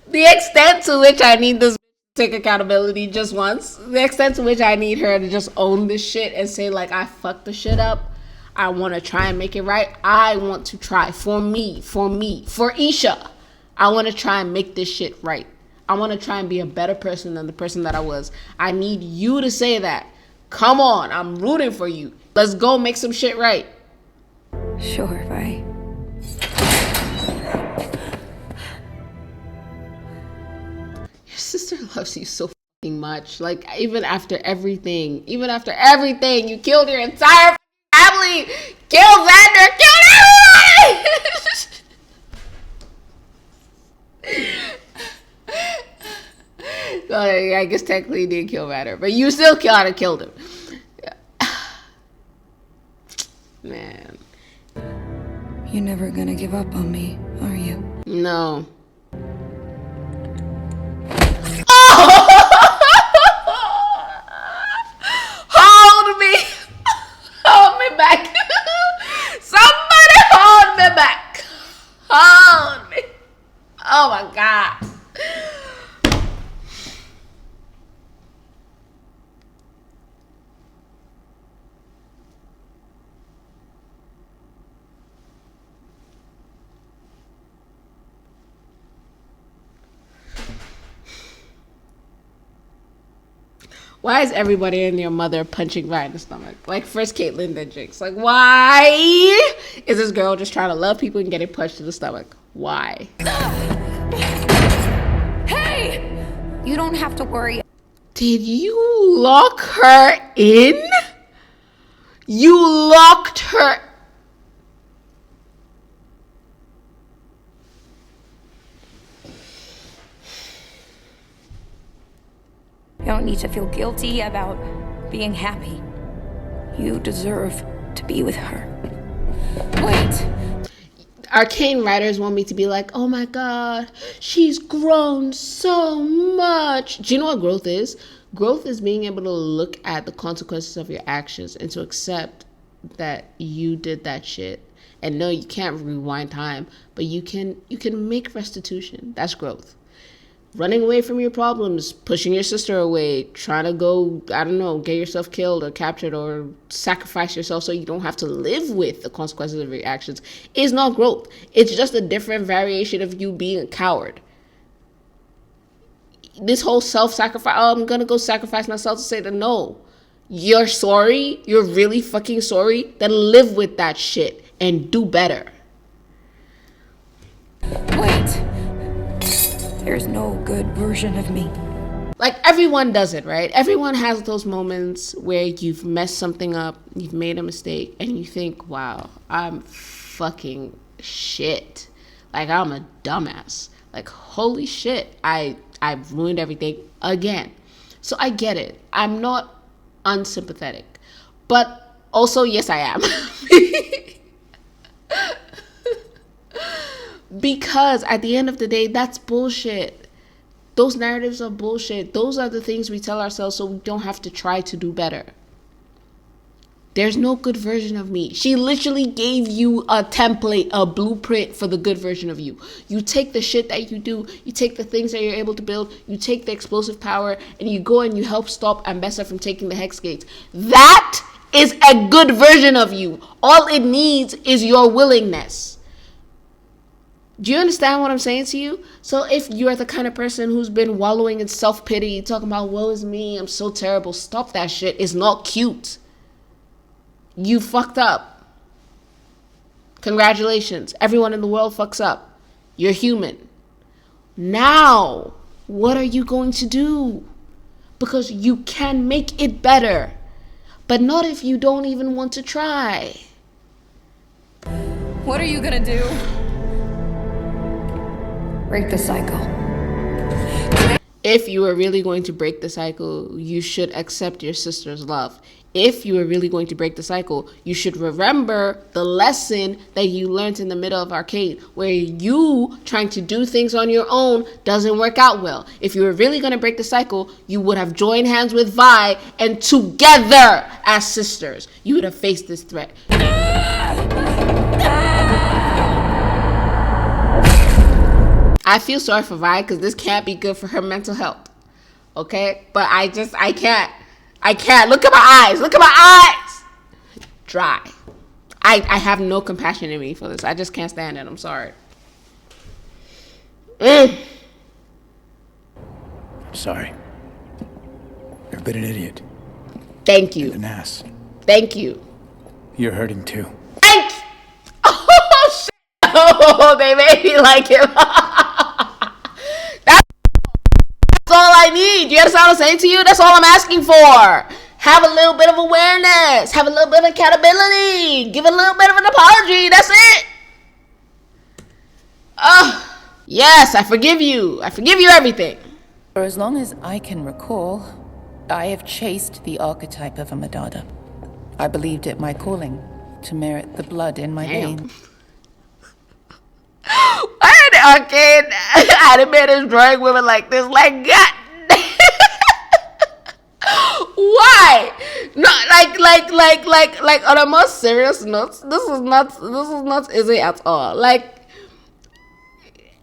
[SPEAKER 2] The extent to which I need this to take accountability just once. The extent to which I need her to just own this shit and say, like, I fucked the shit up. I want to try and make it right. I want to try for me, for Isha. I want to try and make this shit right. I want to try and be a better person than the person that I was. I need you to say that. Come on, I'm rooting for you. Let's go make some shit right.
[SPEAKER 3] Sure, Vi.
[SPEAKER 2] Your sister loves you so fucking much. Like, even after everything, you killed your entire family. Kill Xander. Kill everybody. So, I guess technically you didn't kill Xander, but you still killed him. Man.
[SPEAKER 3] You're never gonna give up on me, are you?
[SPEAKER 2] No. Hold me. Hold me back. Somebody hold me back. Hold me. Oh my God. Why is everybody and your mother punching right in the stomach? Like, first Caitlyn, then Jinx. Like, why is this girl just trying to love people and getting punched in the stomach? Why?
[SPEAKER 3] Hey! You don't have to worry.
[SPEAKER 2] Did you lock her in? You locked her.
[SPEAKER 3] You don't need to feel guilty about being happy. You deserve to be with her.
[SPEAKER 2] Wait. Arcane writers want me to be like, oh my God, she's grown so much. Do you know what growth is? Growth is being able to look at the consequences of your actions and to accept that you did that shit. And no, you can't rewind time, but you can make restitution. That's growth. Running away from your problems, pushing your sister away, trying to go, I don't know, get yourself killed or captured or sacrifice yourself so you don't have to live with the consequences of your actions is not growth. It's just a different variation of you being a coward. This whole self-sacrifice, oh, I'm gonna go sacrifice myself to say that no. You're sorry, you're really fucking sorry, then live with that shit and do better.
[SPEAKER 3] Wait. There's no good version of me.
[SPEAKER 2] Like, everyone does it, right? Everyone has those moments where you've messed something up, you've made a mistake, and you think, wow, I'm fucking shit. Like, I'm a dumbass. Like, holy shit, I've ruined everything again. So I get it. I'm not unsympathetic. But Also, yes, I am. Because at the end of the day, that's bullshit. Those narratives are bullshit. Those are the things we tell ourselves so we don't have to try to do better. There's no good version of me. She literally gave you a template, a blueprint for the good version of you. You take the shit that you do, you take the things that you're able to build, you take the explosive power, and you go and you help stop Ambessa from taking the Hex Gates. That is a good version of you. All it needs is your willingness. Do you understand what I'm saying to you? So if you're the kind of person who's been wallowing in self-pity, talking about, woe is me, I'm so terrible, stop that shit. It's not cute. You fucked up. Congratulations. Everyone in the world fucks up. You're human. Now, what are you going to do? Because you can make it better. But not if you don't even want to try.
[SPEAKER 11] What are you gonna do?
[SPEAKER 3] Break the cycle.
[SPEAKER 2] If you are really going to break the cycle, you should accept your sister's love. If you are really going to break the cycle, you should remember the lesson that you learned in the middle of ARCANE, where you trying to do things on your own doesn't work out well. If you were really going to break the cycle, you would have joined hands with Vi, and together as sisters, you would have faced this threat. I feel sorry for Vi because this can't be good for her mental health. Okay? But I can't. I can't. Look at my eyes. Look at my eyes. Dry. I have no compassion in me for this. I just can't stand it. I'm sorry.
[SPEAKER 12] I'm sorry. I've been an idiot.
[SPEAKER 2] Thank you.
[SPEAKER 12] And an ass.
[SPEAKER 2] Thank you.
[SPEAKER 12] You're hurting too.
[SPEAKER 2] Thank you. Oh, shit. Oh, they made me like him. That's all I need. You understand what I'm saying to you? That's all I'm asking for. Have a little bit of awareness. Have a little bit of accountability. Give a little bit of an apology. That's it. Yes, I forgive you. I forgive you everything.
[SPEAKER 15] For as long as I can recall, I have chased the archetype of a Madada. I believed it my calling to merit the blood in my veins.
[SPEAKER 2] Why the ARCANE animators drawing women like this? Like, God. Why? Not like on a more serious note. This is not easy at all. Like,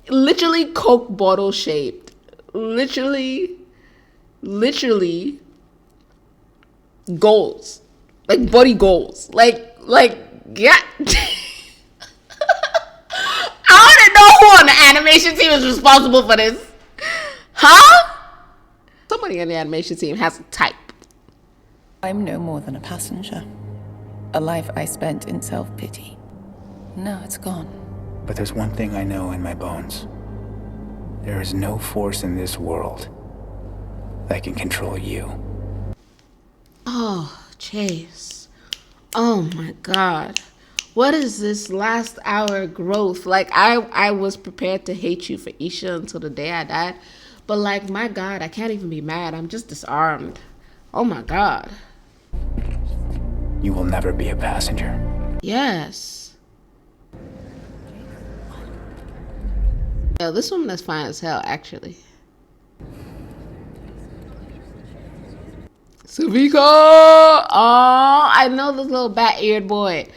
[SPEAKER 2] literally Coke bottle shaped. Literally goals. Like body goals. Like yeah. I want to know who on the animation team is responsible for this. Huh? Somebody on the animation team has a type.
[SPEAKER 15] I'm no more than a passenger. A life I spent in self-pity. Now it's gone.
[SPEAKER 12] But there's one thing I know in my bones. There is no force in this world that can control you.
[SPEAKER 2] Oh, Chase. Oh my God. What is this last hour growth? Like, I was prepared to hate you for Isha until the day I died. But like, my God, I can't even be mad. I'm just disarmed. Oh my God.
[SPEAKER 12] You will never be a passenger.
[SPEAKER 2] Yes. Yo, this woman is fine as hell, actually. Suvika! Oh, I know this little bat-eared boy.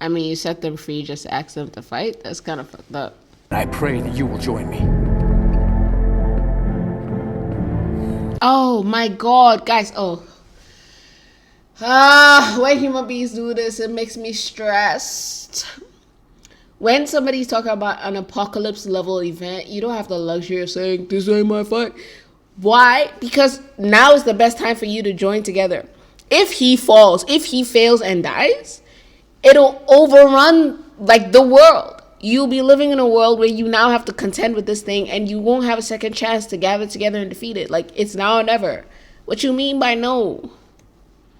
[SPEAKER 2] I mean, you set them free just to ask them to fight? That's kind of fucked up.
[SPEAKER 12] I pray that you will join me.
[SPEAKER 2] Oh my God, guys. Oh. When human beings do this, it makes me stressed. When somebody's talking about an apocalypse level event, you don't have the luxury of saying, this ain't my fight. Why? Because now is the best time for you to join together. If he falls, if he fails and dies, it'll overrun like the world. You'll be living in a world where you now have to contend with this thing and you won't have a second chance to gather together and defeat it. Like, it's now or never. What you mean by no?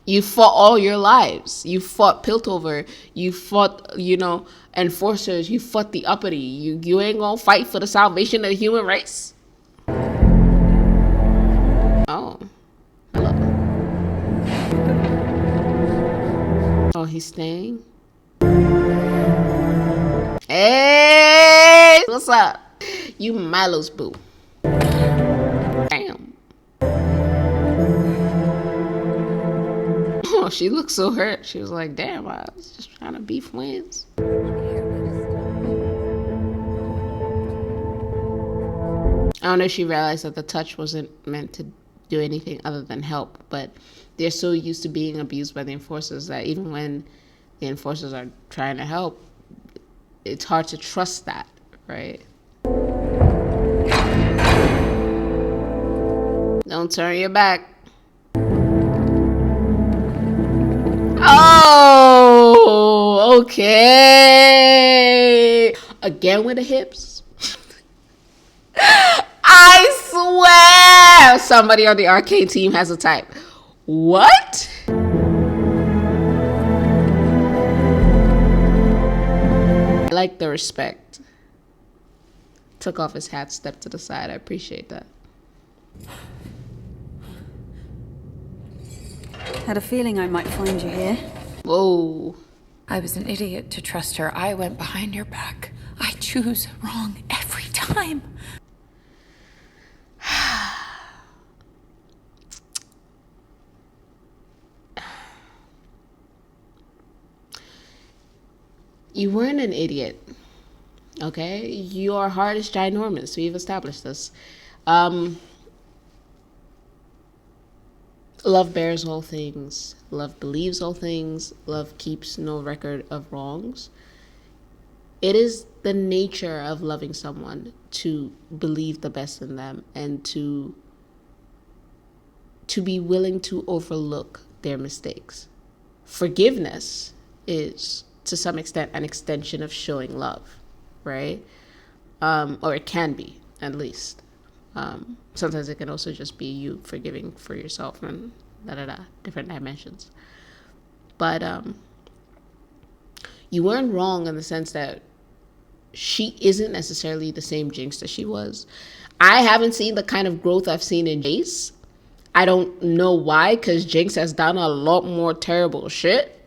[SPEAKER 2] You fought all your lives. You fought Piltover. You fought, enforcers, you fuck the uppity. You ain't gonna fight for the salvation of the human race? Oh. Hello. Oh, he's staying? Hey! What's up? You Milo's boo. Damn. Oh, she looked so hurt. She was like, damn, I was just trying to be friends. I don't know if she realized that the touch wasn't meant to do anything other than help, but they're so used to being abused by the enforcers that even when the enforcers are trying to help, it's hard to trust that, right? Don't turn your back. Oh, okay. Again with the hips. I swear somebody on the ARCANE team has a type. What? I like the respect. Took off his hat, stepped to the side. I appreciate that.
[SPEAKER 9] Had a feeling I might find you here.
[SPEAKER 2] Whoa.
[SPEAKER 11] I was an idiot to trust her. I went behind your back. I choose wrong every time. You weren't an idiot, okay? Your heart is ginormous. We've established this. Love bears all things. Love believes all things. Love keeps no record of wrongs. It is the nature of loving someone to believe the best in them and to be willing to overlook their mistakes. Forgiveness is, to some extent, an extension of showing love, right? Or it can be, at least. Sometimes it can also just be you forgiving for yourself and different dimensions. But you weren't wrong in the sense that she isn't necessarily the same Jinx that she was. I haven't seen the kind of growth I've seen in Jace. I don't know why, because Jinx has done a lot more terrible shit.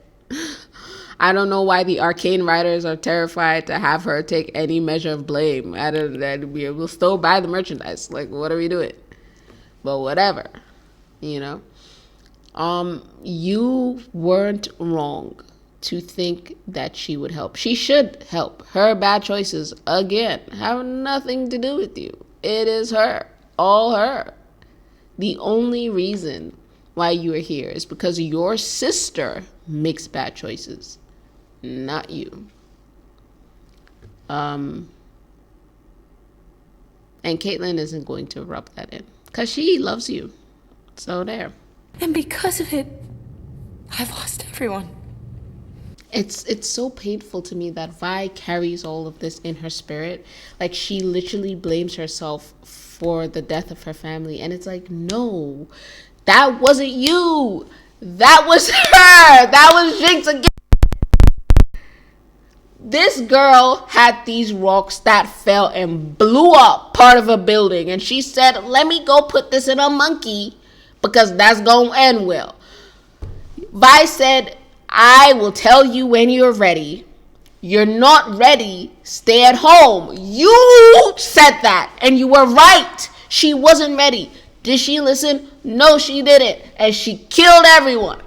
[SPEAKER 11] I don't know why the ARCANE writers are terrified to have her take any measure of blame. We'll still buy the merchandise. Like, what are we doing? But whatever, you know. You weren't wrong to think that she would help. She should help. Her bad choices, again, have nothing to do with you. It is her. All her. The only reason why you are here is because your sister makes bad choices, not you. And Caitlyn isn't going to rub that in because she loves you. So there. And because of it, I've lost everyone.
[SPEAKER 2] It's so painful to me that Vi carries all of this in her spirit. Like, she literally blames herself for the death of her family. And it's like, no, that wasn't you. That was her. That was Jinx again. This girl had these rocks that fell and blew up part of a building. And she said, let me go put this in a monkey because that's going to end well. Vi said, I will tell you when you're ready. You're not ready. Stay at home. You said that. And you were right. She wasn't ready. Did she listen? No, she didn't. And she killed everyone.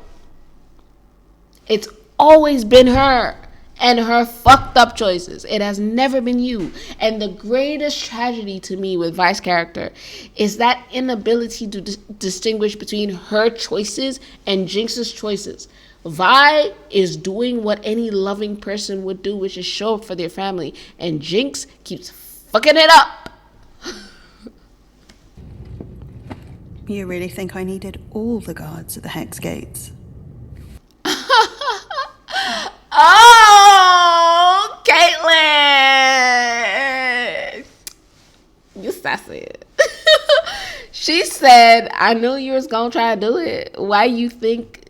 [SPEAKER 2] It's always been her and her fucked up choices. It has never been you. And the greatest tragedy to me with Vi's character is that inability to distinguish between her choices and Jinx's choices. Vi is doing what any loving person would do, which is show up for their family. And Jinx keeps fucking it up.
[SPEAKER 9] You really think I needed all the guards at the Hex Gates?
[SPEAKER 2] Oh, Caitlyn! You sassy. She said, I knew you was gonna try to do it. Why you think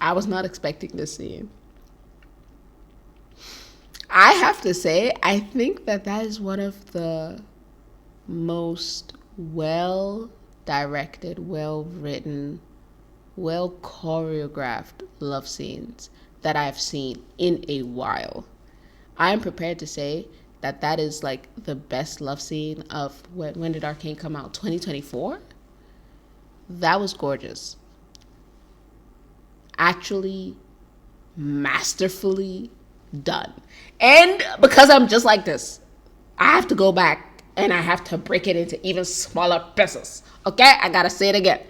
[SPEAKER 11] I was not expecting this scene. I have to say, I think that that is one of the most well directed, well written, well choreographed love scenes that I've seen in a while. I'm prepared to say that that is like the best love scene of when did Arcane come out? 2024? That was gorgeous. Actually masterfully done. And because I'm just like this, I have to go back and I have to break it into even smaller pieces. Okay? I gotta say it again.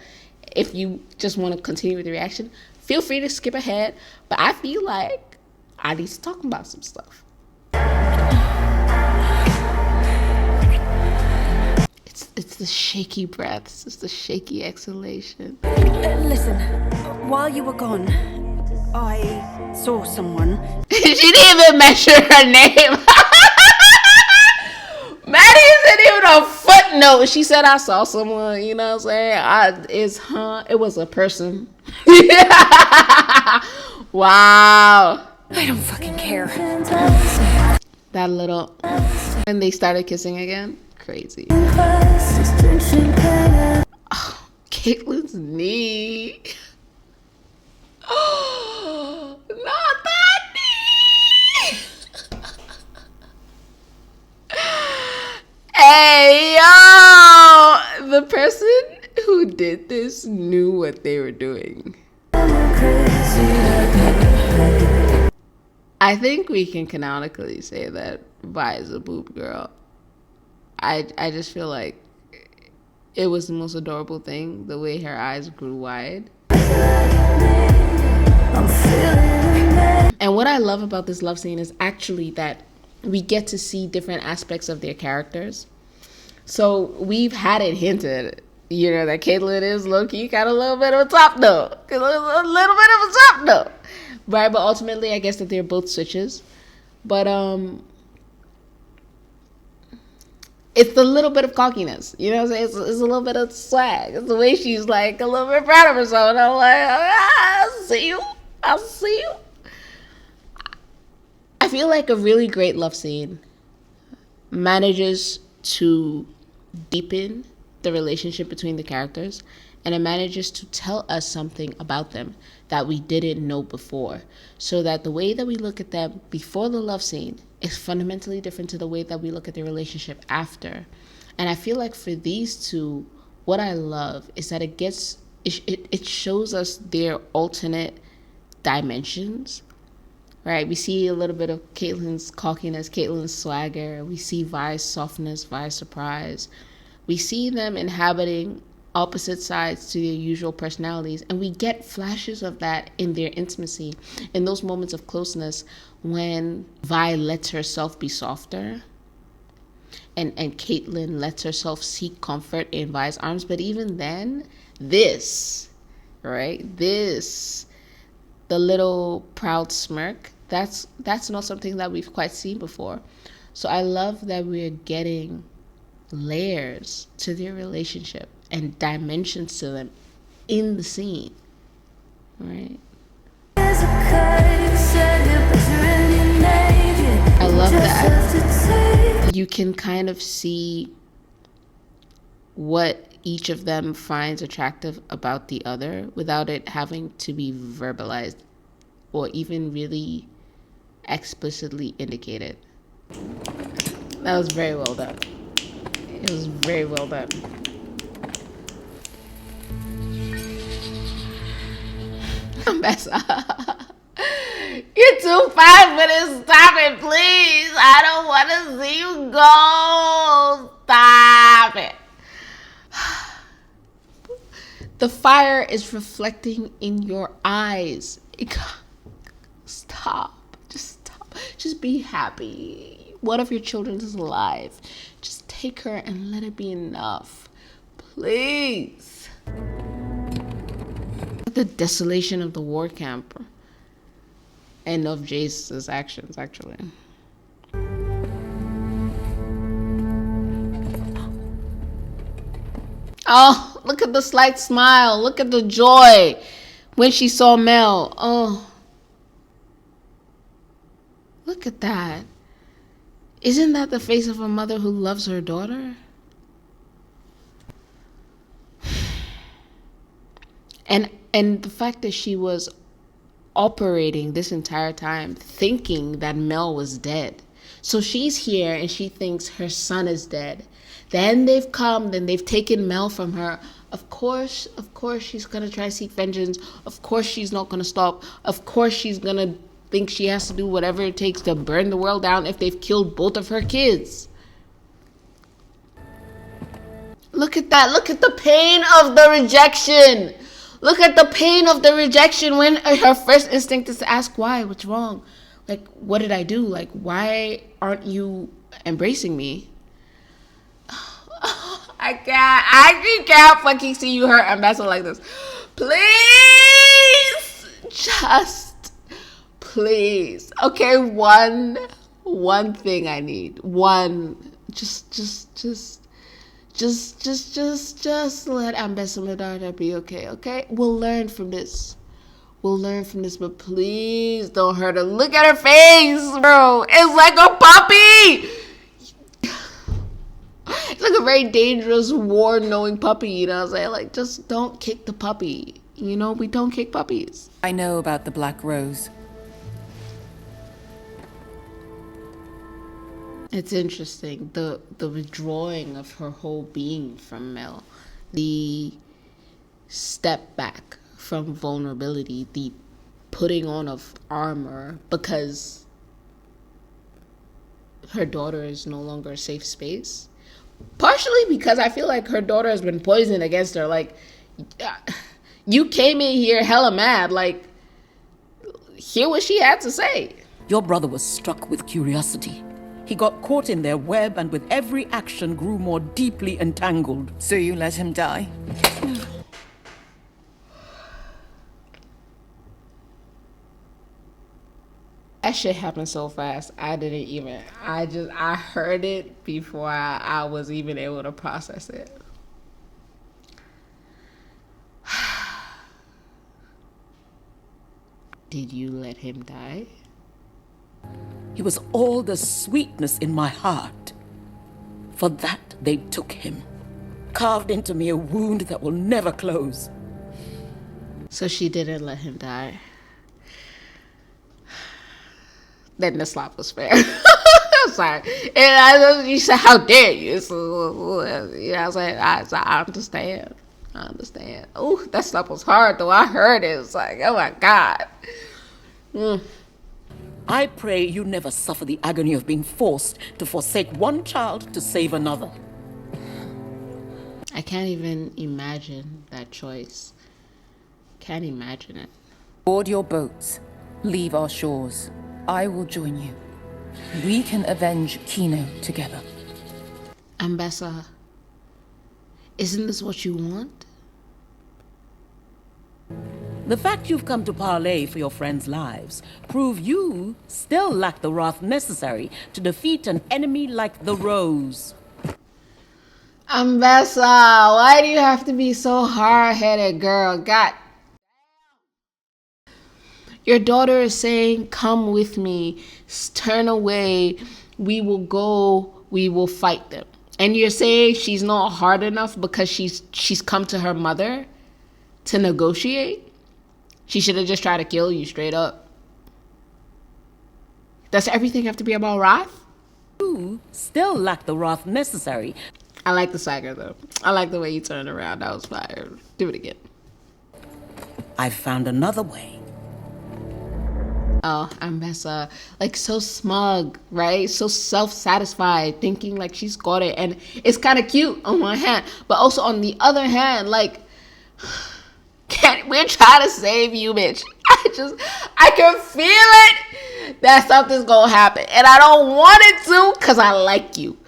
[SPEAKER 11] If you just want to continue with the reaction, feel free to skip ahead. But I feel like I need to talk about some stuff. It's the shaky breaths. It's the shaky exhalation.
[SPEAKER 9] Listen, while you were gone, I saw someone.
[SPEAKER 11] She didn't even mention her name. Maddie isn't even a footnote. She said, I saw someone, you know what I'm saying? It was a person. Wow.
[SPEAKER 9] I don't fucking care.
[SPEAKER 11] That little, when they started kissing again, crazy. Oh, Caitlyn's knee. Oh, not that knee. Hey, yo! The person who did this knew what they were doing. I think we can canonically say that Vi is a boob girl. I just feel like it was the most adorable thing, the way her eyes grew wide. And what I love about this love scene is actually that we get to see different aspects of their characters. So we've had it hinted, you know, that Caitlyn is low-key got a little bit of a top note. A little bit of a top note. Right, but ultimately I guess that they're both switches. But it's the little bit of cockiness, you know what I'm saying? It's a little bit of swag. It's the way she's like a little bit proud of herself. And I'm like, I'll see you. I'll see you. I feel like a really great love scene manages to deepen the relationship between the characters, and it manages to tell us something about them that we didn't know before, so that the way that we look at them before the love scene is fundamentally different to the way that we look at their relationship after. And I feel like for these two, what I love is that it shows us their alternate dimensions, right? We see a little bit of Caitlyn's cockiness, Caitlyn's swagger. We see Vi's softness, Vi's surprise. We see them inhabiting opposite sides to their usual personalities, and we get flashes of that in their intimacy, in those moments of closeness when Vi lets herself be softer and Caitlyn lets herself seek comfort in Vi's arms. But even then, this, the little proud smirk, that's not something that we've quite seen before. So I love that we're getting layers to their relationship and dimensions to them in the scene, right? I love that you can kind of see what each of them finds attractive about the other without it having to be verbalized or even really explicitly indicated. That was very well done. It was very well done. Bessa. You're too fast for this. Stop it, please. I don't want to see you go. Stop it. The fire is reflecting in your eyes. Stop. Just stop. Just be happy. One of your children is alive. Just take her and let it be enough. Please. The desolation of the war camp. and of Jace's actions, actually. Oh, look at the slight smile. Look at the joy when she saw Mel. Oh, look at that. Isn't that the face of a mother who loves her daughter? And the fact that she was operating this entire time thinking that Mel was dead. So she's here and she thinks her son is dead. Then they've come, then they've taken Mel from her. Of course she's gonna try to seek vengeance. Of course she's not gonna stop. Of course she's gonna think she has to do whatever it takes to burn the world down if they've killed both of her kids. Look at that. Look at the pain of the rejection. Look at the pain of the rejection when her first instinct is to ask why. What's wrong? Like, what did I do? Like, why aren't you embracing me? I can't fucking see you hurt and messing like this. Please, just please. Okay, one thing I need. One, just let Ambassador be okay, okay? We'll learn from this. But please don't hurt her. Look at her face, bro. It's like a puppy. It's like a very dangerous, war-knowing puppy, you know what I'm saying? Like, just don't kick the puppy. You know, we don't kick puppies.
[SPEAKER 15] I know about the Black Rose.
[SPEAKER 11] It's interesting, the withdrawing of her whole being from Mel, the step back from vulnerability, the putting on of armor because her daughter is no longer a safe space. Partially because I feel like her daughter has been poisoned against her. Like, you came in here hella mad, like, hear what she had to say.
[SPEAKER 4] Your brother was struck with curiosity. He got caught in their web and with every action grew more deeply entangled.
[SPEAKER 15] So you let him die?
[SPEAKER 11] That shit happened so fast. I heard it before I was even able to process it. Did you let him die?
[SPEAKER 4] He was all the sweetness in my heart. For that they took him, carved into me a wound that will never close.
[SPEAKER 11] So she didn't let him die. Then the slap was fair. I'm sorry. And you said, how dare you? So, you know what I'm saying? I understand. Oh, that slap was hard though. I heard it. It's like, oh my God.
[SPEAKER 4] I pray you never suffer the agony of being forced to forsake one child to save another.
[SPEAKER 11] I can't even imagine that choice. Can't imagine it.
[SPEAKER 15] Board your boats. Leave our shores. I will join you. We can avenge KNEEE together.
[SPEAKER 11] Ambassador, isn't this what you want?
[SPEAKER 4] The fact you've come to parley for your friends' lives prove you still lack the wrath necessary to defeat an enemy like the Rose.
[SPEAKER 11] Ambassador, why do you have to be so hard-headed, girl? God. Your daughter is saying, come with me, turn away, we will go, we will fight them. And you're saying she's not hard enough because she's come to her mother to negotiate? She should have just tried to kill you straight up. Does everything have to be about wrath?
[SPEAKER 4] You still lack the wrath necessary.
[SPEAKER 11] I like the saga though. I like the way you turned around. That was fire. Do it again.
[SPEAKER 4] I've found another way.
[SPEAKER 11] Oh, Ambessa, like so smug, right? So self-satisfied, thinking like she's got it. And it's kind of cute on one hand, but also on the other hand, like, we're trying to save you, bitch. I can feel it that something's gonna happen. And I don't want it to because I like you.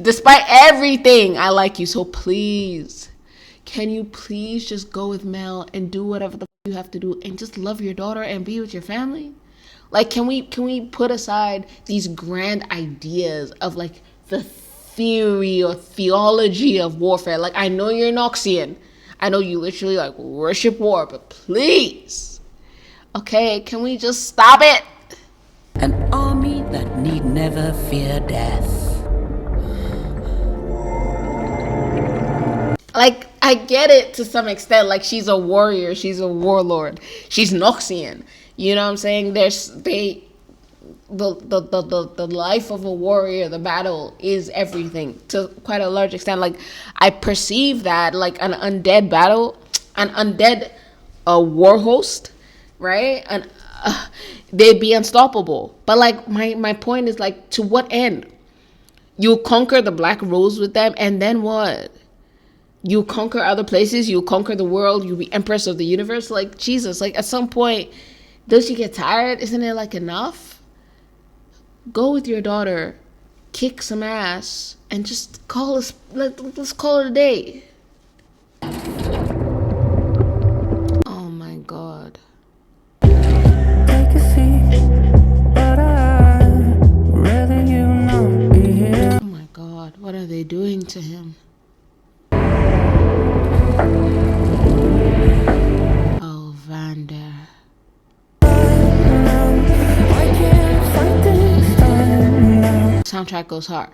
[SPEAKER 11] Despite everything, I like you. So please, can you please just go with Mel and do whatever the you have to do and just love your daughter and be with your family? Like, can we put aside these grand ideas of like the theory or theology of warfare? Like, I know you're Noxian. I know you literally like worship war, but please, okay, can we just stop it?
[SPEAKER 4] An army that need never fear death.
[SPEAKER 11] Like, I get it to some extent. Like, she's a warrior, she's a warlord, she's Noxian. You know what I'm saying? The life of a warrior, the battle is everything to quite a large extent. Like, I perceive that like an undead battle, an undead war host, right? And they'd be unstoppable. But like my point is, like, to what end? You conquer the Black Rose with them, and then what? You conquer other places, you conquer the world, you be empress of the universe. Like, Jesus, like, at some point, don't you get tired? Isn't it like enough? Go with your daughter, kick some ass, and just call us, let's call it a day. Oh my God.
[SPEAKER 1] Take a seat, but I'd rather you not be here.
[SPEAKER 11] Oh my God, what are they doing to him? Oh, Vander. Soundtrack goes hard.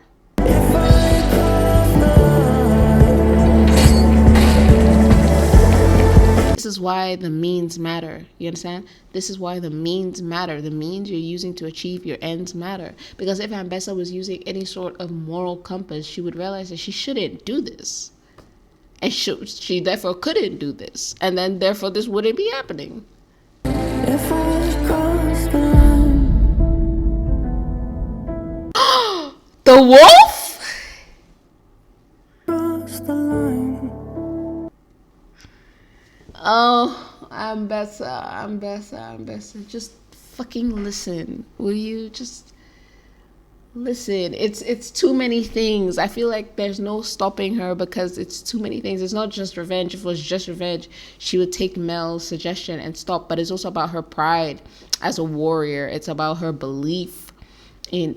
[SPEAKER 11] This is why the means matter. You understand? This is why the means matter. The means you're using to achieve your ends matter. Because if Ambessa was using any sort of moral compass, she would realize that she shouldn't do this. And she therefore couldn't do this. And then therefore this wouldn't be happening.
[SPEAKER 1] If I cross the line.
[SPEAKER 11] The wolf?
[SPEAKER 1] Cross the line.
[SPEAKER 11] Oh, Ambessa. Just fucking listen. Will you just listen? It's too many things. I feel like there's no stopping her because it's too many things. It's not just revenge. If it was just revenge, she would take Mel's suggestion and stop. But it's also about her pride as a warrior. It's about her belief in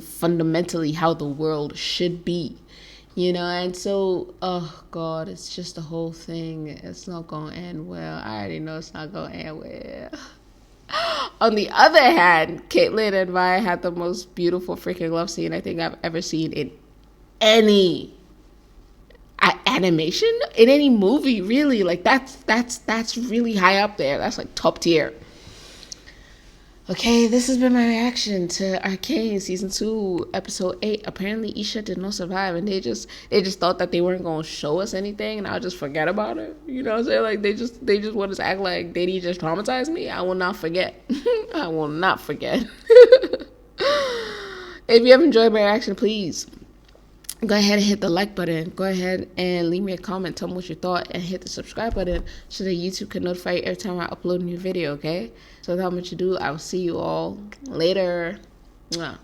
[SPEAKER 11] fundamentally how the world should be. You know, and so, oh God, it's just the whole thing. It's not going to end well. I already know it's not going to end well. On the other hand, Caitlyn and Vi had the most beautiful freaking love scene I think I've ever seen in any animation, in any movie, really. Like, that's really high up there. That's like top tier. Okay, this has been my reaction to Arcane Season 2, Episode 8. Apparently, Isha did not survive, and they just thought that they weren't going to show us anything, and I'll just forget about her. You know what I'm saying? Like, they just want us to act like they need to just traumatize me. I will not forget. I will not forget. If you have enjoyed my reaction, please go ahead and hit the like button. Go ahead and leave me a comment. Tell me what you thought, and hit the subscribe button so that YouTube can notify you every time I upload a new video, okay? So without much ado, I will see you all later. Mwah.